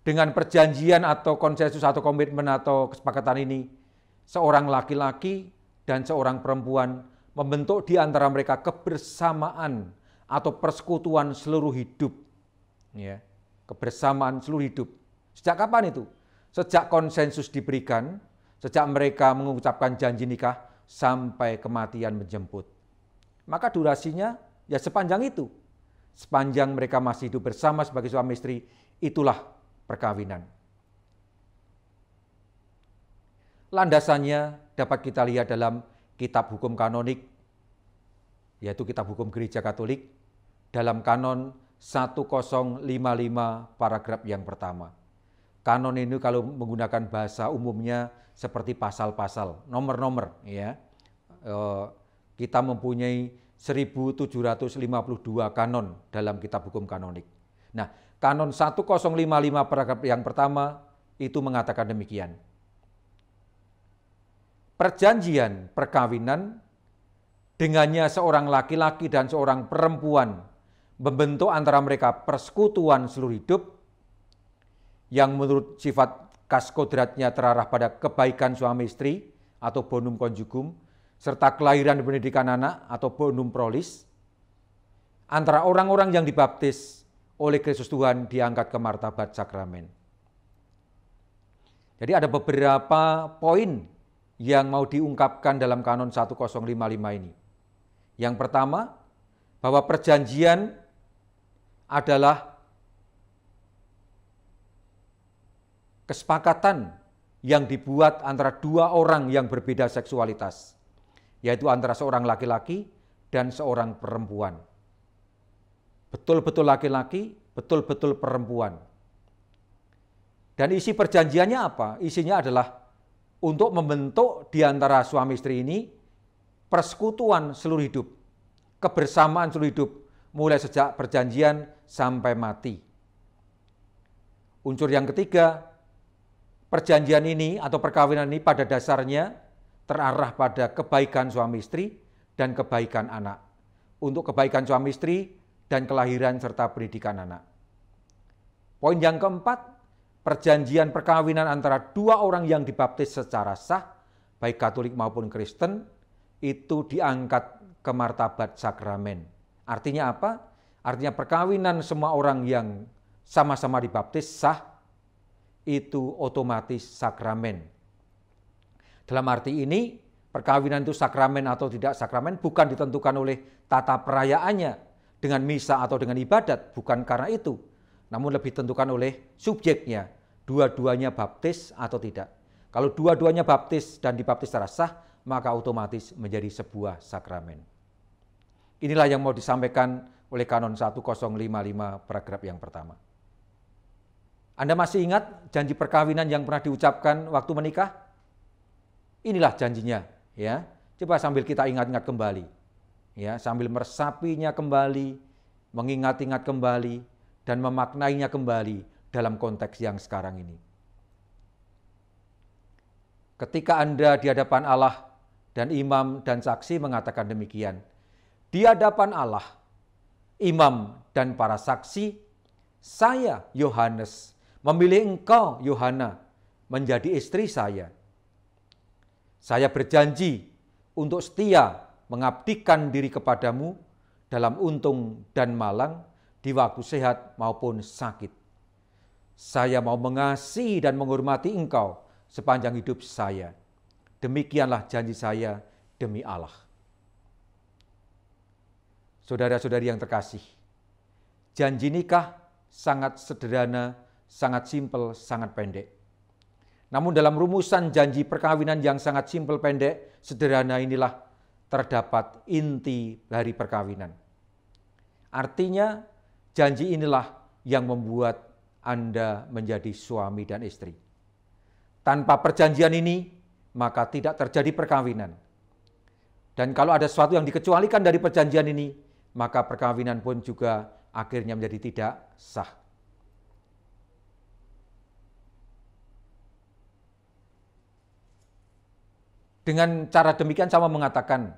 Dengan perjanjian atau konsensus atau komitmen atau kesepakatan ini, seorang laki-laki dan seorang perempuan membentuk di antara mereka kebersamaan atau persekutuan seluruh hidup. Ya, kebersamaan seluruh hidup. Sejak kapan itu? Sejak konsensus diberikan, sejak mereka mengucapkan janji nikah sampai kematian menjemput. Maka durasinya ya sepanjang itu. Sepanjang mereka masih hidup bersama sebagai suami istri, itulah perkawinan. Landasannya dapat kita lihat dalam kitab hukum kanonik, yaitu kitab hukum Gereja Katolik, dalam kanon 1055 paragraf yang pertama. Kanon ini kalau menggunakan bahasa umumnya seperti pasal-pasal, nomor-nomor. Ya. Kita mempunyai 1752 kanon dalam kitab hukum kanonik. Nah, kanon 1055 paragraf yang pertama itu mengatakan demikian. Perjanjian perkawinan dengannya seorang laki-laki dan seorang perempuan membentuk antara mereka persekutuan seluruh hidup yang menurut sifat khas kodratnya terarah pada kebaikan suami istri atau bonum conjugum, serta kelahiran dan pendidikan anak atau bonum prolis, antara orang-orang yang dibaptis oleh Kristus Tuhan diangkat ke martabat sakramen. Jadi ada beberapa poin yang mau diungkapkan dalam kanon 1055 ini. Yang pertama, bahwa perjanjian adalah kesepakatan yang dibuat antara dua orang yang berbeda seksualitas, yaitu antara seorang laki-laki dan seorang perempuan. Betul-betul laki-laki, betul-betul perempuan. Dan isi perjanjiannya apa? Isinya adalah untuk membentuk di antara suami istri ini persekutuan seluruh hidup, kebersamaan seluruh hidup, mulai sejak perjanjian sampai mati. Unsur yang ketiga, perjanjian ini atau perkawinan ini pada dasarnya terarah pada kebaikan suami istri dan kebaikan anak. Untuk kebaikan suami istri dan kelahiran serta pendidikan anak. Poin yang keempat, perjanjian perkawinan antara dua orang yang dibaptis secara sah, baik Katolik maupun Kristen, itu diangkat ke martabat sakramen. Artinya apa? Artinya perkawinan semua orang yang sama-sama dibaptis sah, itu otomatis sakramen. Dalam arti ini, perkawinan itu sakramen atau tidak sakramen bukan ditentukan oleh tata perayaannya dengan misa atau dengan ibadat, bukan karena itu. Namun lebih ditentukan oleh subjeknya, dua-duanya baptis atau tidak. Kalau dua-duanya baptis dan dibaptis secara sah, maka otomatis menjadi sebuah sakramen. Inilah yang mau disampaikan oleh kanon 1055 paragraf yang pertama. Anda masih ingat janji perkawinan yang pernah diucapkan waktu menikah? Inilah janjinya, ya. Coba sambil kita ingat-ingat kembali. Ya, sambil meresapinya kembali, mengingat-ingat kembali dan memaknainya kembali dalam konteks yang sekarang ini. Ketika Anda di hadapan Allah dan imam dan saksi mengatakan demikian, di hadapan Allah, imam dan para saksi, saya Yohanes memilih engkau Yohana menjadi istri saya. Saya berjanji untuk setia mengabdikan diri kepadamu dalam untung dan malang, di waktu sehat maupun sakit. Saya mau mengasihi dan menghormati engkau sepanjang hidup saya. Demikianlah janji saya demi Allah. Saudara-saudari yang terkasih, janji nikah sangat sederhana, sangat simpel, sangat pendek. Namun dalam rumusan janji perkawinan yang sangat simpel, pendek, sederhana inilah terdapat inti dari perkawinan. Artinya, janji inilah yang membuat Anda menjadi suami dan istri. Tanpa perjanjian ini, maka tidak terjadi perkawinan. Dan kalau ada sesuatu yang dikecualikan dari perjanjian ini, maka perkawinan pun juga akhirnya menjadi tidak sah. Dengan cara demikian sama mengatakan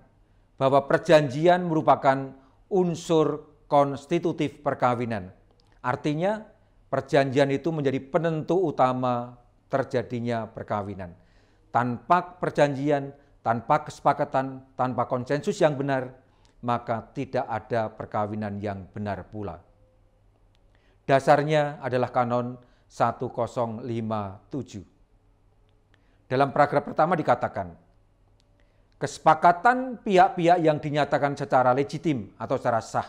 bahwa perjanjian merupakan unsur konstitutif perkawinan. Artinya perjanjian itu menjadi penentu utama terjadinya perkawinan. Tanpa perjanjian, tanpa kesepakatan, tanpa konsensus yang benar, maka tidak ada perkawinan yang benar pula. Dasarnya adalah kanon 1057. Dalam paragraf pertama dikatakan, kesepakatan pihak-pihak yang dinyatakan secara legitim atau secara sah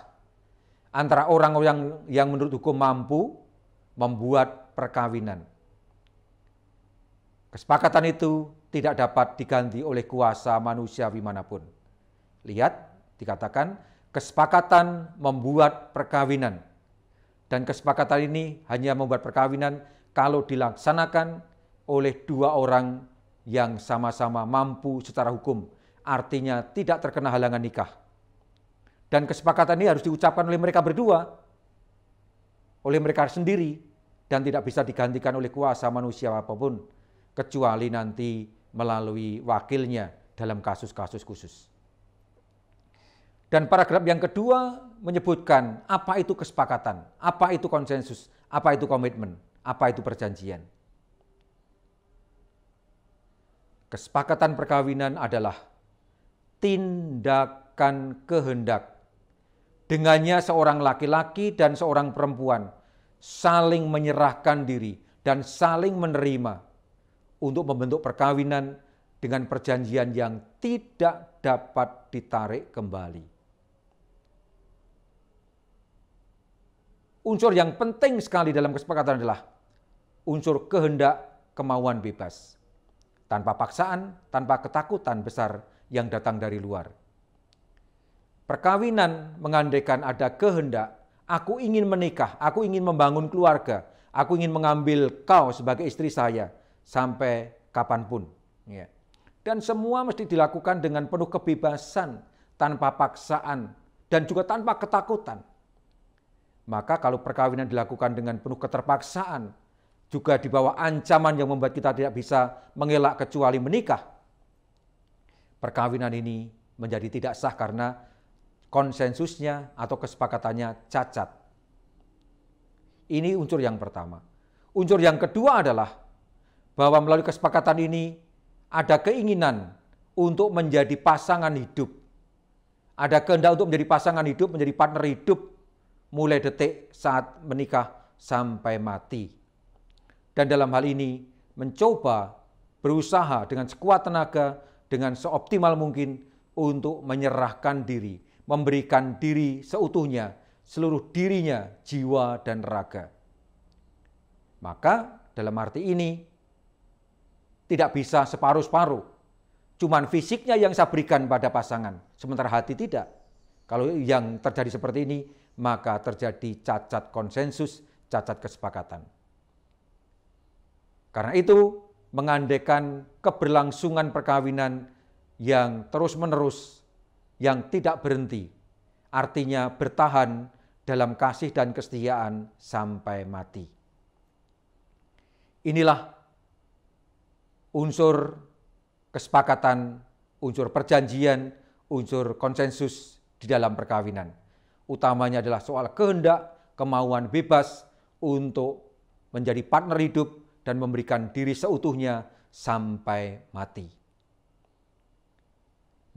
antara orang-orang yang menurut hukum mampu membuat perkawinan. Kesepakatan itu tidak dapat diganti oleh kuasa manusiawi manapun. Lihat, dikatakan kesepakatan membuat perkawinan. Dan kesepakatan ini hanya membuat perkawinan kalau dilaksanakan oleh dua orang yang sama-sama mampu secara hukum. Artinya tidak terkena halangan nikah. Dan kesepakatan ini harus diucapkan oleh mereka berdua, oleh mereka sendiri, dan tidak bisa digantikan oleh kuasa manusia apapun, kecuali nanti melalui wakilnya dalam kasus-kasus khusus. Dan paragraf yang kedua menyebutkan apa itu kesepakatan, apa itu konsensus, apa itu komitmen, apa itu perjanjian. Kesepakatan perkawinan adalah tindakan kehendak. Dengannya seorang laki-laki dan seorang perempuan saling menyerahkan diri dan saling menerima untuk membentuk perkawinan dengan perjanjian yang tidak dapat ditarik kembali. Unsur yang penting sekali dalam kesepakatan adalah unsur kehendak, kemauan bebas. Tanpa paksaan, tanpa ketakutan besar yang datang dari luar. Perkawinan mengandaikan ada kehendak, aku ingin menikah, aku ingin membangun keluarga, aku ingin mengambil kau sebagai istri saya sampai kapanpun. Ya. Dan semua mesti dilakukan dengan penuh kebebasan, tanpa paksaan, dan juga tanpa ketakutan. Maka kalau perkawinan dilakukan dengan penuh keterpaksaan, juga di bawah ancaman yang membuat kita tidak bisa mengelak kecuali menikah, perkawinan ini menjadi tidak sah karena konsensusnya atau kesepakatannya cacat. Ini unsur yang pertama. Unsur yang kedua adalah bahwa melalui kesepakatan ini ada keinginan untuk menjadi pasangan hidup. Ada kehendak untuk menjadi pasangan hidup, menjadi partner hidup mulai detik saat menikah sampai mati. Dan dalam hal ini mencoba berusaha dengan sekuat tenaga, dengan seoptimal mungkin untuk menyerahkan diri, memberikan diri seutuhnya, seluruh dirinya, jiwa dan raga. Maka dalam arti ini tidak bisa separuh-separuh. Cuman fisiknya yang saya berikan pada pasangan, sementara hati tidak. Kalau yang terjadi seperti ini, maka terjadi cacat konsensus, cacat kesepakatan. Karena itu, mengandaikan keberlangsungan perkawinan yang terus-menerus, yang tidak berhenti, artinya bertahan dalam kasih dan kesetiaan sampai mati. Inilah unsur kesepakatan, unsur perjanjian, unsur konsensus di dalam perkawinan. Utamanya adalah soal kehendak, kemauan bebas untuk menjadi partner hidup dan memberikan diri seutuhnya sampai mati.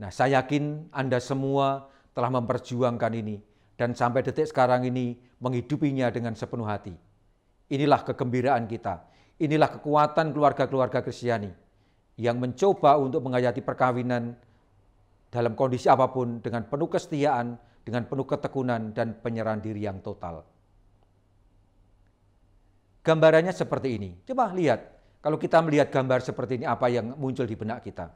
Nah, saya yakin Anda semua telah memperjuangkan ini dan sampai detik sekarang ini menghidupinya dengan sepenuh hati. Inilah kegembiraan kita, inilah kekuatan keluarga-keluarga Kristiani yang mencoba untuk menghayati perkawinan dalam kondisi apapun dengan penuh kesetiaan, dengan penuh ketekunan dan penyerahan diri yang total. Gambarannya seperti ini. Coba lihat, kalau kita melihat gambar seperti ini, apa yang muncul di benak kita?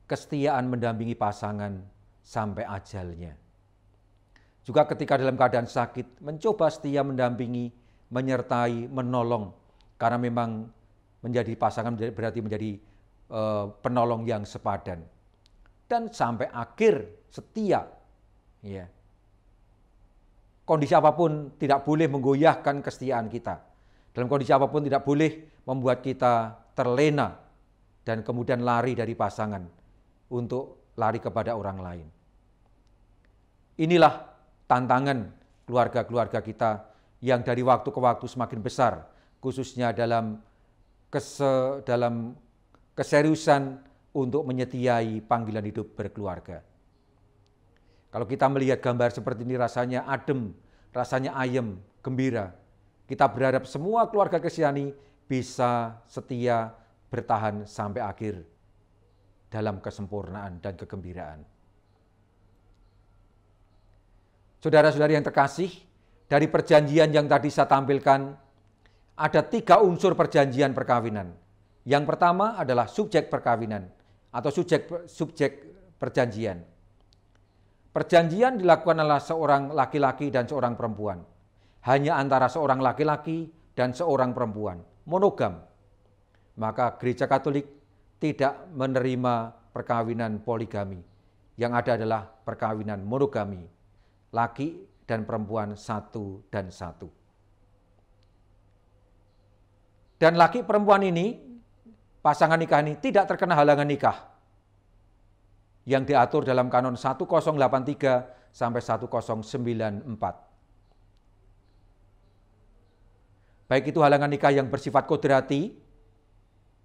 Kesetiaan mendampingi pasangan sampai ajalnya. Juga ketika dalam keadaan sakit, mencoba setia mendampingi, menyertai, menolong. Karena memang menjadi pasangan berarti menjadi penolong yang sepadan. Dan sampai akhir setia. Ya. Kondisi apapun tidak boleh menggoyahkan kesetiaan kita. Dalam kondisi apapun tidak boleh membuat kita terlena dan kemudian lari dari pasangan untuk lari kepada orang lain. Inilah tantangan keluarga-keluarga kita yang dari waktu ke waktu semakin besar, khususnya dalam keseriusan untuk menyetiai panggilan hidup berkeluarga. Kalau kita melihat gambar seperti ini rasanya adem, rasanya ayem, gembira. Kita berharap semua keluarga Kristiani bisa setia bertahan sampai akhir dalam kesempurnaan dan kegembiraan. Saudara-saudari yang terkasih, dari perjanjian yang tadi saya tampilkan, ada 3 unsur perjanjian perkawinan. Yang pertama adalah subjek perkawinan atau subjek perjanjian. Perjanjian dilakukan oleh seorang laki-laki dan seorang perempuan. Hanya antara seorang laki-laki dan seorang perempuan, monogam. Maka Gereja Katolik tidak menerima perkawinan poligami. Yang ada adalah perkawinan monogami. Laki dan perempuan satu dan satu. Dan laki perempuan ini, pasangan nikah ini tidak terkena halangan nikah yang diatur dalam kanon 1083 sampai 1094. Baik itu halangan nikah yang bersifat kodrati,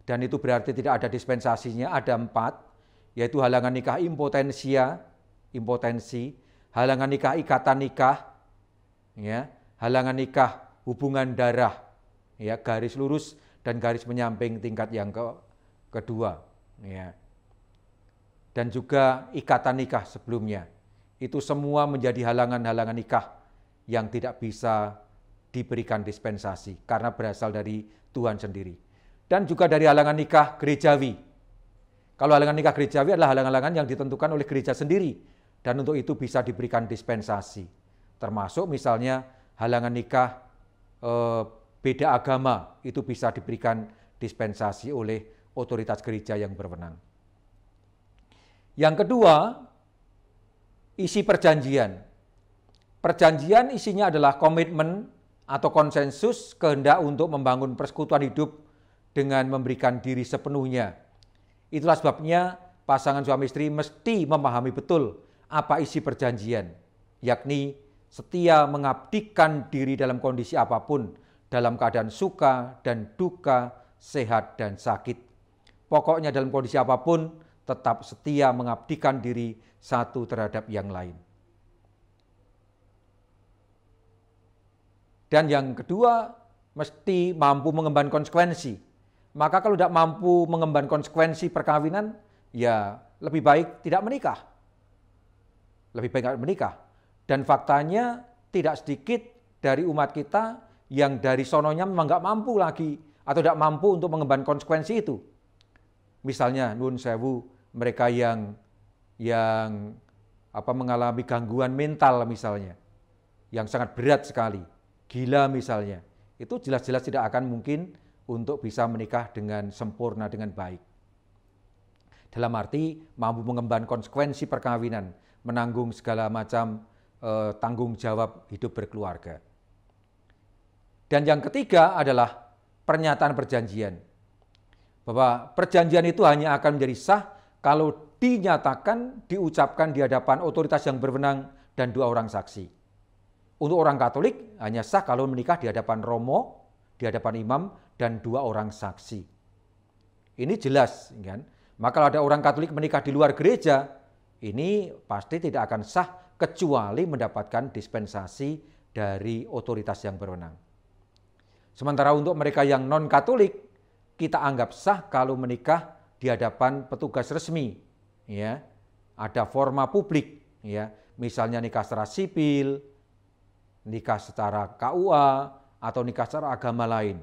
dan itu berarti tidak ada dispensasinya, ada 4, yaitu halangan nikah impotensi, halangan nikah ikatan nikah, ya, halangan nikah hubungan darah, ya, garis lurus dan garis menyamping tingkat yang kedua, ya. Dan juga ikatan nikah sebelumnya. Itu semua menjadi halangan-halangan nikah yang tidak bisa diberikan dispensasi karena berasal dari Tuhan sendiri. Dan juga dari halangan nikah gerejawi. Kalau halangan nikah gerejawi adalah halangan-halangan yang ditentukan oleh gereja sendiri. Dan untuk itu bisa diberikan dispensasi. Termasuk misalnya halangan nikah beda agama, itu bisa diberikan dispensasi oleh otoritas gereja yang berwenang. Yang kedua, isi perjanjian. Perjanjian isinya adalah komitmen atau konsensus kehendak untuk membangun persekutuan hidup dengan memberikan diri sepenuhnya. Itulah sebabnya pasangan suami istri mesti memahami betul apa isi perjanjian, yakni setia mengabdikan diri dalam kondisi apapun, dalam keadaan suka dan duka, sehat dan sakit. Pokoknya dalam kondisi apapun, tetap setia mengabdikan diri satu terhadap yang lain. Dan yang kedua, mesti mampu mengemban konsekuensi. Maka kalau tidak mampu mengemban konsekuensi perkawinan, ya lebih baik tidak menikah. Lebih baik tidak menikah. Dan faktanya tidak sedikit dari umat kita yang dari sononya memang nggak mampu lagi atau tidak mampu untuk mengemban konsekuensi itu. Misalnya nun sewu, mereka yang mengalami gangguan mental misalnya, yang sangat berat sekali, gila misalnya, itu jelas-jelas tidak akan mungkin untuk bisa menikah dengan sempurna, dengan baik. Dalam arti mampu mengemban konsekuensi perkawinan, menanggung segala macam tanggung jawab hidup berkeluarga. Dan yang ketiga adalah pernyataan perjanjian. Bahwa perjanjian itu hanya akan menjadi sah kalau dinyatakan, diucapkan di hadapan otoritas yang berwenang dan 2 orang saksi. Untuk orang Katolik hanya sah kalau menikah di hadapan romo, di hadapan imam, dan 2 orang saksi. Ini jelas, kan? Maka kalau ada orang Katolik menikah di luar gereja, ini pasti tidak akan sah kecuali mendapatkan dispensasi dari otoritas yang berwenang. Sementara untuk mereka yang non-Katolik, kita anggap sah kalau menikah di hadapan petugas resmi, ya. Ada forma publik, ya. Misalnya nikah secara sipil, nikah secara KUA, atau nikah secara agama lain.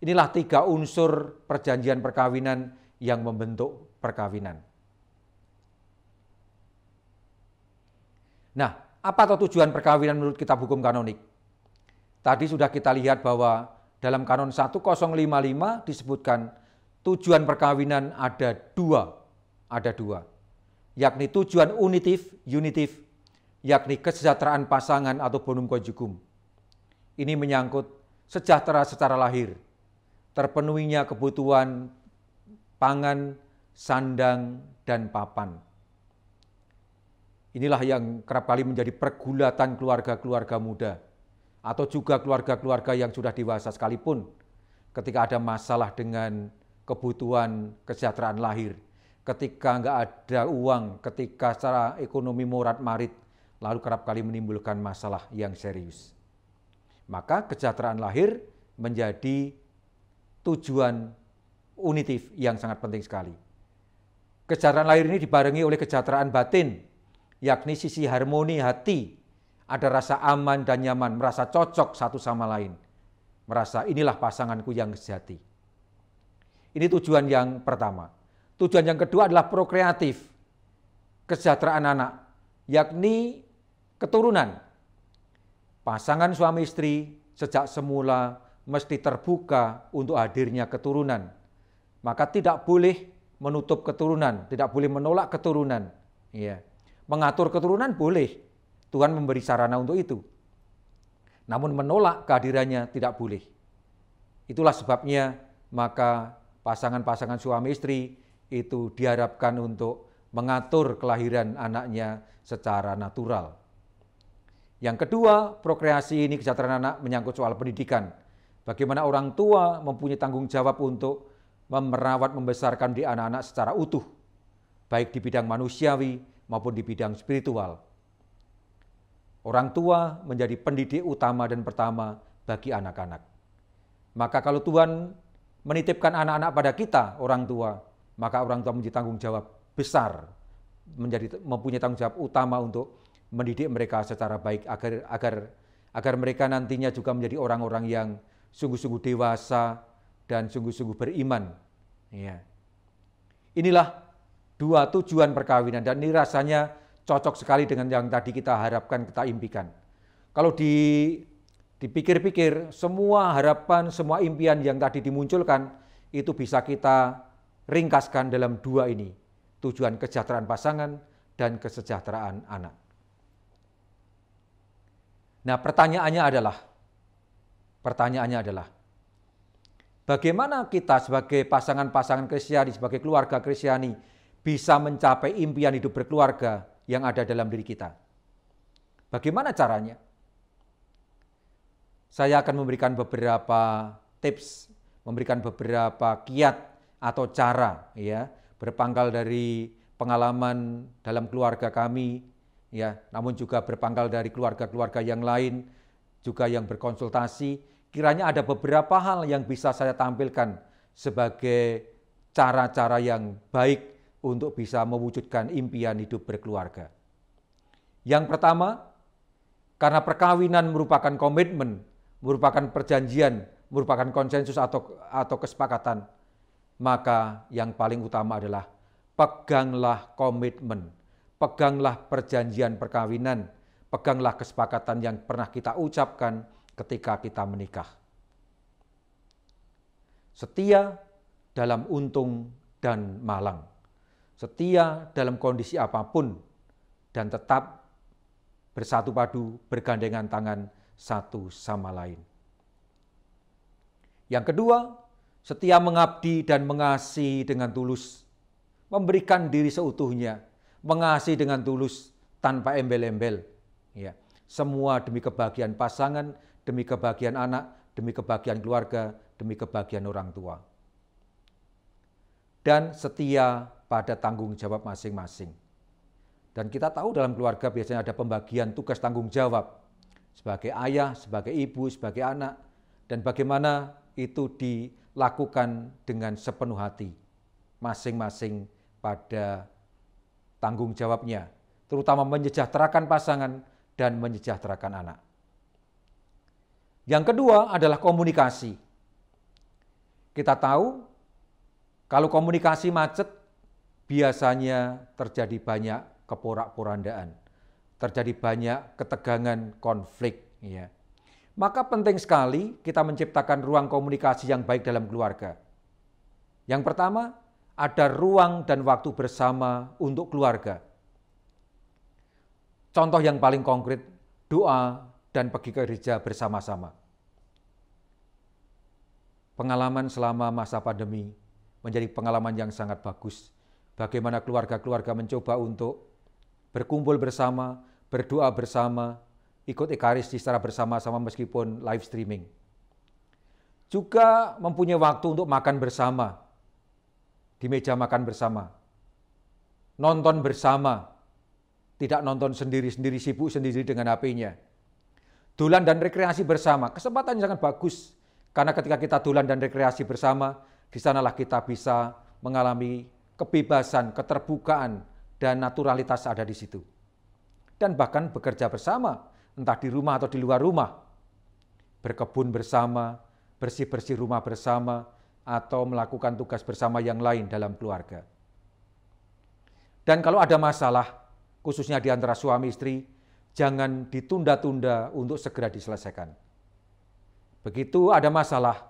Inilah 3 unsur perjanjian perkawinan yang membentuk perkawinan. Nah, apa tujuan perkawinan menurut kitab hukum kanonik? Tadi sudah kita lihat bahwa dalam kanon 1055 disebutkan tujuan perkawinan ada dua, yakni tujuan unitif, yakni kesejahteraan pasangan atau bonum conjugum. Ini menyangkut sejahtera secara lahir, terpenuhinya kebutuhan pangan, sandang, dan papan. Inilah yang kerap kali menjadi pergulatan keluarga-keluarga muda, atau juga keluarga-keluarga yang sudah dewasa sekalipun, ketika ada masalah dengan kebutuhan kesejahteraan lahir, ketika nggak ada uang, ketika secara ekonomi morat-marit, lalu kerap kali menimbulkan masalah yang serius. Maka kesejahteraan lahir menjadi tujuan unitif yang sangat penting sekali. Kesejahteraan lahir ini dibarengi oleh kesejahteraan batin, yakni sisi harmoni hati, ada rasa aman dan nyaman, merasa cocok satu sama lain, merasa inilah pasanganku yang sejati. Ini tujuan yang pertama. Tujuan yang kedua adalah prokreatif, kesejahteraan anak, yakni keturunan. Pasangan suami istri sejak semula mesti terbuka untuk hadirnya keturunan. Maka tidak boleh menutup keturunan, tidak boleh menolak keturunan. Ya. Mengatur keturunan boleh, Tuhan memberi sarana untuk itu. Namun menolak kehadirannya tidak boleh. Itulah sebabnya maka pasangan-pasangan suami istri itu diharapkan untuk mengatur kelahiran anaknya secara natural. Yang kedua, prokreasi ini kesejahteraan anak menyangkut soal pendidikan. Bagaimana orang tua mempunyai tanggung jawab untuk merawat, membesarkan di anak-anak secara utuh, baik di bidang manusiawi maupun di bidang spiritual. Orang tua menjadi pendidik utama dan pertama bagi anak-anak. Maka kalau Tuhan menitipkan anak-anak pada kita, orang tua, maka orang tua mempunyai tanggung jawab besar, mempunyai tanggung jawab utama untuk mendidik mereka secara baik agar mereka nantinya juga menjadi orang-orang yang sungguh-sungguh dewasa dan sungguh-sungguh beriman. Ya. Inilah dua tujuan perkawinan dan ini rasanya cocok sekali dengan yang tadi kita harapkan, kita impikan. Kalau dipikir-pikir, semua harapan, semua impian yang tadi dimunculkan itu bisa kita ringkaskan dalam dua ini, tujuan kesejahteraan pasangan dan kesejahteraan anak. Nah, pertanyaannya adalah, bagaimana kita sebagai pasangan-pasangan Kristiani, sebagai keluarga Kristiani, bisa mencapai impian hidup berkeluarga yang ada dalam diri kita? Bagaimana caranya? Saya akan memberikan beberapa tips, memberikan beberapa kiat atau cara, ya, berpangkal dari pengalaman dalam keluarga kami, ya, namun juga berpangkal dari keluarga-keluarga yang lain, juga yang berkonsultasi. Kiranya ada beberapa hal yang bisa saya tampilkan sebagai cara-cara yang baik untuk bisa mewujudkan impian hidup berkeluarga. Yang pertama, karena perkawinan merupakan komitmen, merupakan perjanjian, merupakan konsensus atau kesepakatan, maka yang paling utama adalah peganglah komitmen, peganglah perjanjian perkawinan, peganglah kesepakatan yang pernah kita ucapkan ketika kita menikah. Setia dalam untung dan malang, setia dalam kondisi apapun, dan tetap bersatu padu, bergandengan tangan satu sama lain. Yang kedua, setia mengabdi dan mengasihi dengan tulus, memberikan diri seutuhnya, mengasihi dengan tulus tanpa embel-embel. Ya, semua demi kebahagiaan pasangan, demi kebahagiaan anak, demi kebahagiaan keluarga, demi kebahagiaan orang tua. Dan setia pada tanggung jawab masing-masing. Dan kita tahu dalam keluarga biasanya ada pembagian tugas tanggung jawab sebagai ayah, sebagai ibu, sebagai anak, dan bagaimana itu dilakukan dengan sepenuh hati, masing-masing pada tanggung jawabnya, terutama menyejahterakan pasangan dan menyejahterakan anak. Yang kedua adalah komunikasi. Kita tahu kalau komunikasi macet, biasanya terjadi banyak keporak-porandaan, terjadi banyak ketegangan, konflik. Ya. Maka penting sekali kita menciptakan ruang komunikasi yang baik dalam keluarga. Yang pertama, ada ruang dan waktu bersama untuk keluarga. Contoh yang paling konkret, doa dan pergi ke gereja bersama-sama. Pengalaman selama masa pandemi menjadi pengalaman yang sangat bagus. Bagaimana keluarga-keluarga mencoba untuk berkumpul bersama, berdoa bersama, ikut ekaristi secara bersama-sama meskipun live streaming. Juga mempunyai waktu untuk makan bersama, di meja makan bersama. Nonton bersama, tidak nonton sendiri-sendiri, sibuk sendiri dengan HP-nya. Dolan dan rekreasi bersama, kesempatan yang sangat bagus. Karena ketika kita dolan dan rekreasi bersama, di sanalah kita bisa mengalami kebebasan, keterbukaan, dan naturalitas ada di situ. Dan bahkan bekerja bersama, entah di rumah atau di luar rumah. Berkebun bersama, bersih-bersih rumah bersama, atau melakukan tugas bersama yang lain dalam keluarga. Dan kalau ada masalah, khususnya di antara suami istri, jangan ditunda-tunda untuk segera diselesaikan. Begitu ada masalah,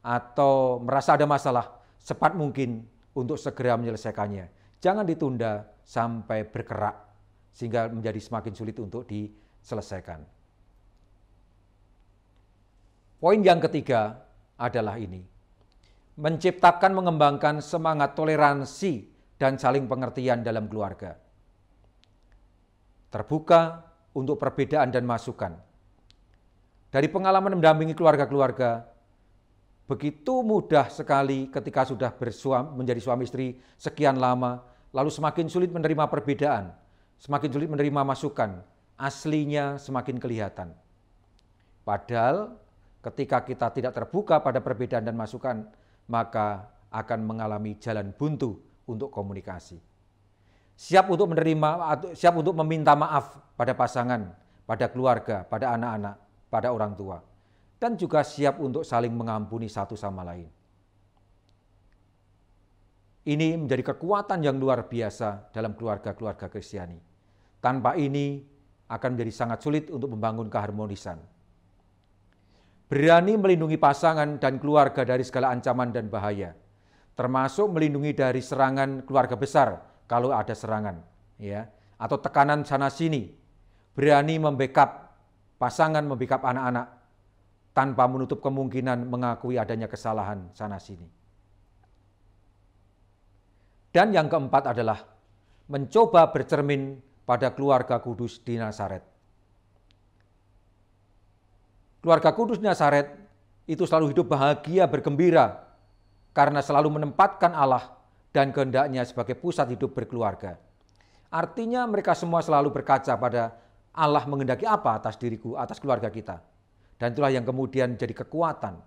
atau merasa ada masalah, cepat mungkin untuk segera menyelesaikannya. Jangan ditunda sampai berkerak, sehingga menjadi semakin sulit untuk diselesaikan. Poin yang ketiga adalah ini. Menciptakan, mengembangkan semangat toleransi dan saling pengertian dalam keluarga. Terbuka untuk perbedaan dan masukan. Dari pengalaman mendampingi keluarga-keluarga, begitu mudah sekali ketika sudah menjadi suami istri sekian lama, lalu semakin sulit menerima perbedaan, semakin sulit menerima masukan, aslinya semakin kelihatan. Padahal ketika kita tidak terbuka pada perbedaan dan masukan, maka akan mengalami jalan buntu untuk komunikasi. Siap untuk menerima, siap untuk meminta maaf pada pasangan, pada keluarga, pada anak-anak, pada orang tua. Dan juga siap untuk saling mengampuni satu sama lain. Ini menjadi kekuatan yang luar biasa dalam keluarga-keluarga Kristiani. Tanpa ini akan menjadi sangat sulit untuk membangun keharmonisan. Berani melindungi pasangan dan keluarga dari segala ancaman dan bahaya, termasuk melindungi dari serangan keluarga besar kalau ada serangan, ya, atau tekanan sana-sini. Berani membackup pasangan, membackup anak-anak, tanpa menutup kemungkinan mengakui adanya kesalahan sana-sini. Dan yang keempat adalah mencoba bercermin pada keluarga kudus di Nazaret. Keluarga kudus di Nazaret itu selalu hidup bahagia, bergembira, karena selalu menempatkan Allah dan kehendaknya sebagai pusat hidup berkeluarga. Artinya mereka semua selalu berkaca pada Allah menghendaki apa atas diriku, atas keluarga kita. Dan itulah yang kemudian jadi kekuatan.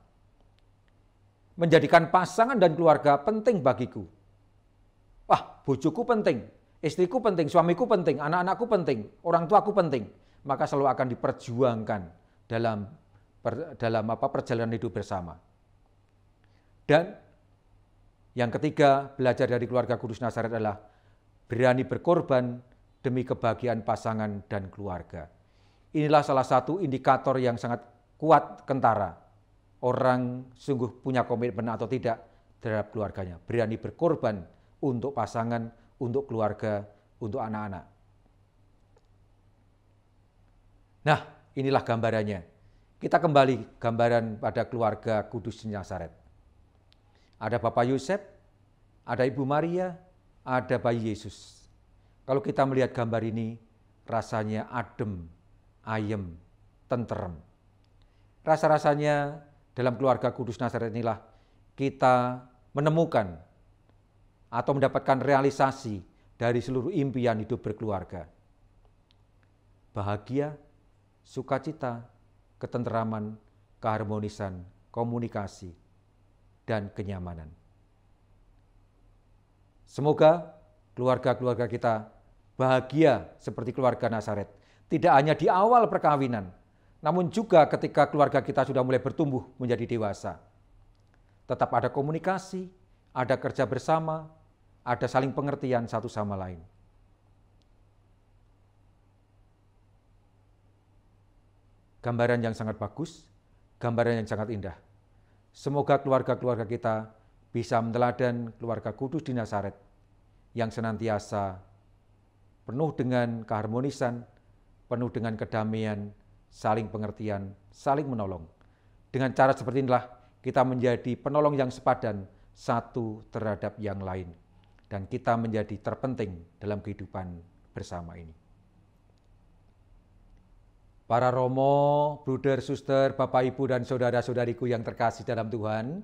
Menjadikan pasangan dan keluarga penting bagiku. Wah, bojoku penting, istriku penting, suamiku penting, anak-anakku penting, orang tuaku penting. Maka selalu akan diperjuangkan dalam perjalanan hidup bersama. Dan yang ketiga, belajar dari keluarga kudus Nazaret adalah berani berkorban demi kebahagiaan pasangan dan keluarga. Inilah salah satu indikator yang sangat kuat kentara orang sungguh punya komitmen atau tidak terhadap keluarganya. Berani berkorban untuk pasangan, untuk keluarga, untuk anak-anak. Nah, inilah gambarannya. kita kembali gambaran pada keluarga kudus di Nazaret. Ada Bapak Yosef, ada Ibu Maria, ada bayi Yesus. Kalau kita melihat gambar ini, rasanya adem, ayem, tentrem. Rasa-rasanya dalam keluarga kudus Nazaret inilah kita menemukan atau mendapatkan realisasi dari seluruh impian hidup berkeluarga. Bahagia, sukacita, ketenteraman, keharmonisan, komunikasi, dan kenyamanan. Semoga keluarga-keluarga kita bahagia seperti keluarga Nazaret. Tidak hanya di awal perkawinan, namun juga ketika keluarga kita sudah mulai bertumbuh menjadi dewasa. Tetap ada komunikasi, ada kerja bersama, ada saling pengertian satu sama lain. Gambaran yang sangat bagus, gambaran yang sangat indah. Semoga keluarga-keluarga kita bisa meneladani keluarga kudus di Nazaret yang senantiasa penuh dengan keharmonisan, penuh dengan kedamaian, saling pengertian, saling menolong. Dengan cara seperti inilah kita menjadi penolong yang sepadan satu terhadap yang lain. Dan kita menjadi terpenting dalam kehidupan bersama ini. Para romo, bruder, suster, bapak, ibu, dan saudara-saudariku yang terkasih dalam Tuhan,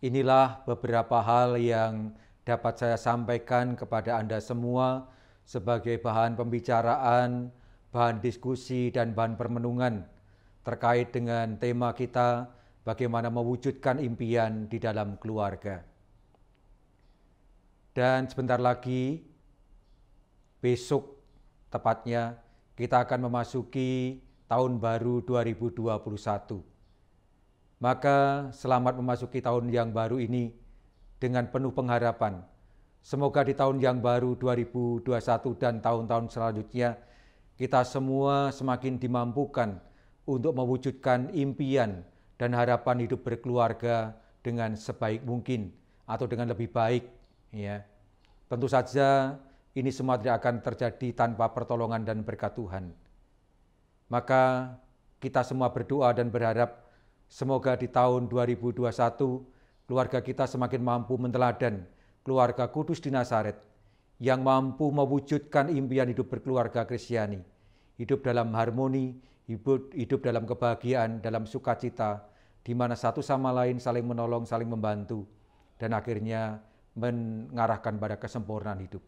inilah beberapa hal yang dapat saya sampaikan kepada Anda semua sebagai bahan pembicaraan, bahan diskusi, dan bahan permenungan terkait dengan tema kita, bagaimana mewujudkan impian di dalam keluarga. Dan sebentar lagi, besok tepatnya, kita akan memasuki tahun baru 2021. Maka selamat memasuki tahun yang baru ini dengan penuh pengharapan. Semoga di tahun yang baru 2021 dan tahun-tahun selanjutnya, kita semua semakin dimampukan untuk mewujudkan impian dan harapan hidup berkeluarga dengan sebaik mungkin atau dengan lebih baik. Ya, tentu saja ini semua tidak akan terjadi tanpa pertolongan dan berkat Tuhan. Maka kita semua berdoa dan berharap semoga di tahun 2021 keluarga kita semakin mampu menteladan keluarga kudus di Nazaret yang mampu mewujudkan impian hidup berkeluarga Kristiani, hidup dalam harmoni, hidup dalam kebahagiaan, dalam sukacita, di mana satu sama lain saling menolong, saling membantu, dan akhirnya mengarahkan pada kesempurnaan hidup.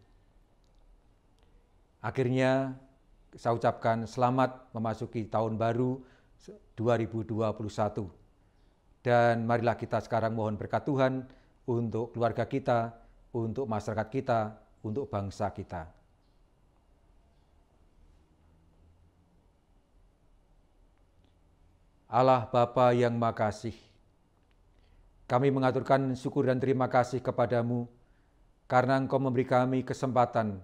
Akhirnya saya ucapkan selamat memasuki tahun baru 2021. Dan marilah kita sekarang mohon berkat Tuhan untuk keluarga kita, untuk masyarakat kita, untuk bangsa kita. Allah Bapa yang Makasih, kami mengaturkan syukur dan terima kasih kepadamu karena Engkau memberi kami kesempatan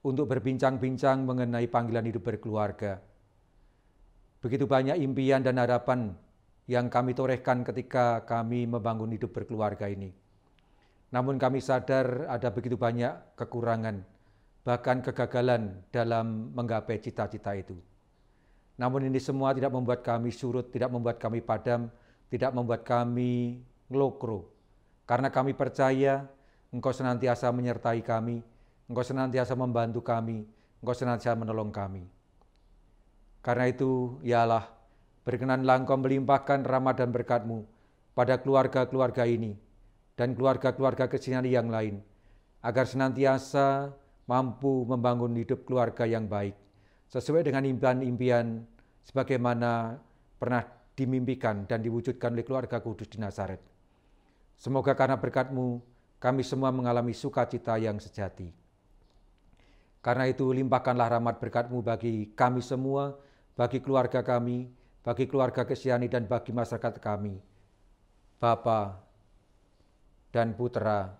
untuk berbincang-bincang mengenai panggilan hidup berkeluarga. Begitu banyak impian dan harapan yang kami torehkan ketika kami membangun hidup berkeluarga ini. Namun kami sadar ada begitu banyak kekurangan, bahkan kegagalan dalam menggapai cita-cita itu. Namun ini semua tidak membuat kami surut, tidak membuat kami padam, tidak membuat kami ngelokro. Karena kami percaya Engkau senantiasa menyertai kami, Engkau senantiasa membantu kami, Engkau senantiasa menolong kami. Karena itu, ya Allah, berkenanlah Engkau melimpahkan rahmat dan berkat-Mu pada keluarga-keluarga ini dan keluarga-keluarga Kristiani yang lain, agar senantiasa mampu membangun hidup keluarga yang baik, sesuai dengan impian-impian sebagaimana pernah dimimpikan dan diwujudkan oleh keluarga kudus di Nazaret. Semoga karena berkat-Mu, kami semua mengalami sukacita yang sejati. Karena itu, limpahkanlah rahmat berkat-Mu bagi kami semua, bagi keluarga kami, bagi keluarga Kristiani dan bagi masyarakat kami, Bapa dan Putra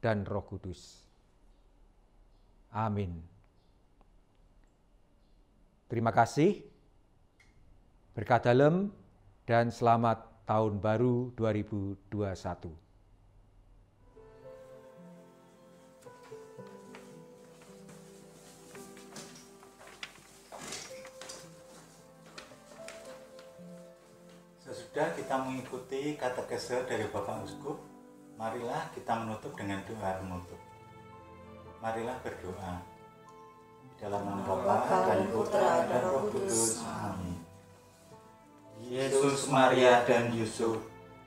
dan Roh Kudus. Amin. Terima kasih, berkat dalam, dan selamat Tahun Baru 2021. Sudah kita mengikuti katekese dari Bapak Uskup, marilah kita menutup dengan doa penutup. Marilah berdoa. Dalam nama Bapa dan Putra dan Roh Kudus. Amin. Yesus, Maria, dan Yusuf,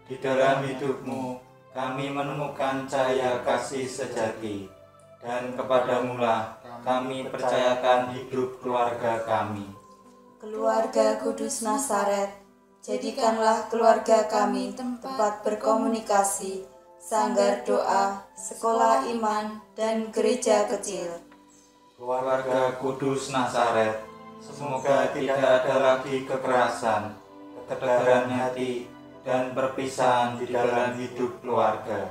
di dalam hidupmu kami menemukan cahaya kasih sejati, dan kepadamulah kami percayakan hidup keluarga kami. Keluarga Kudus Nazaret, jadikanlah keluarga kami tempat berkomunikasi, sanggar doa, sekolah iman, dan gereja kecil. Keluarga Kudus Nazaret, semoga tidak ada lagi kekerasan, ketegaran hati, dan perpisahan di dalam hidup keluarga.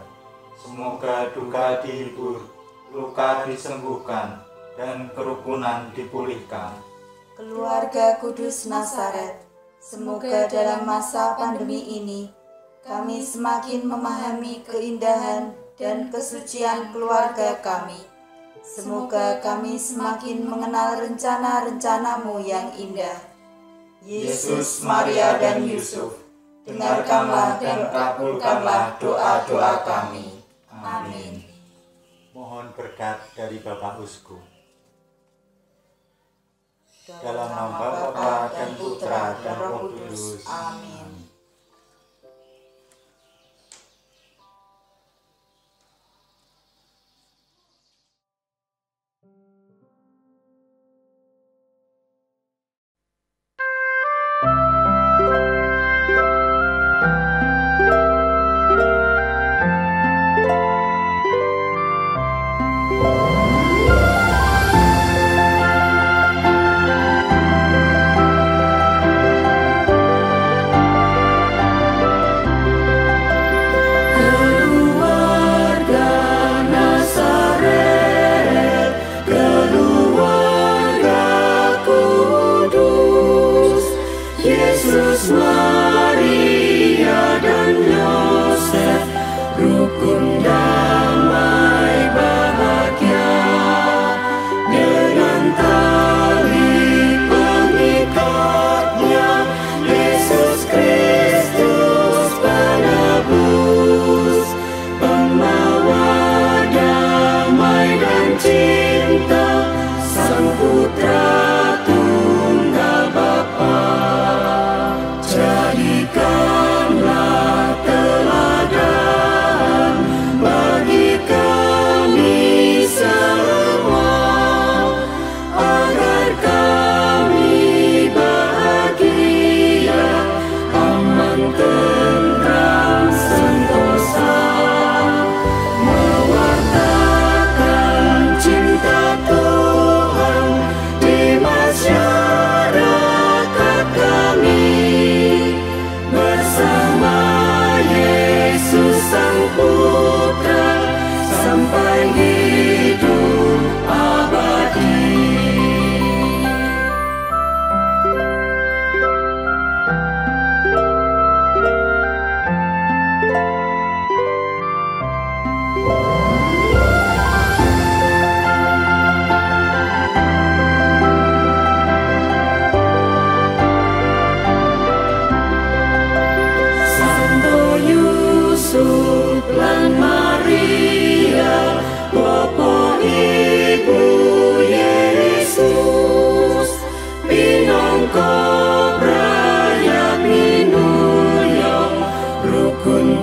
Semoga duka dihibur, luka disembuhkan, dan kerukunan dipulihkan. Keluarga Kudus Nazaret, semoga dalam masa pandemi ini kami semakin memahami keindahan dan kesucian keluarga kami. Semoga kami semakin mengenal rencana-rencana-Mu yang indah. Yesus, Maria, dan Yusuf, dengarkanlah dan kabulkanlah doa-doa kami. Amin. Mohon berkat dari Bapak Uskup. Dalam nama Bapa dan Putra dan Roh Kudus. Amin. Rakyat minulya rukun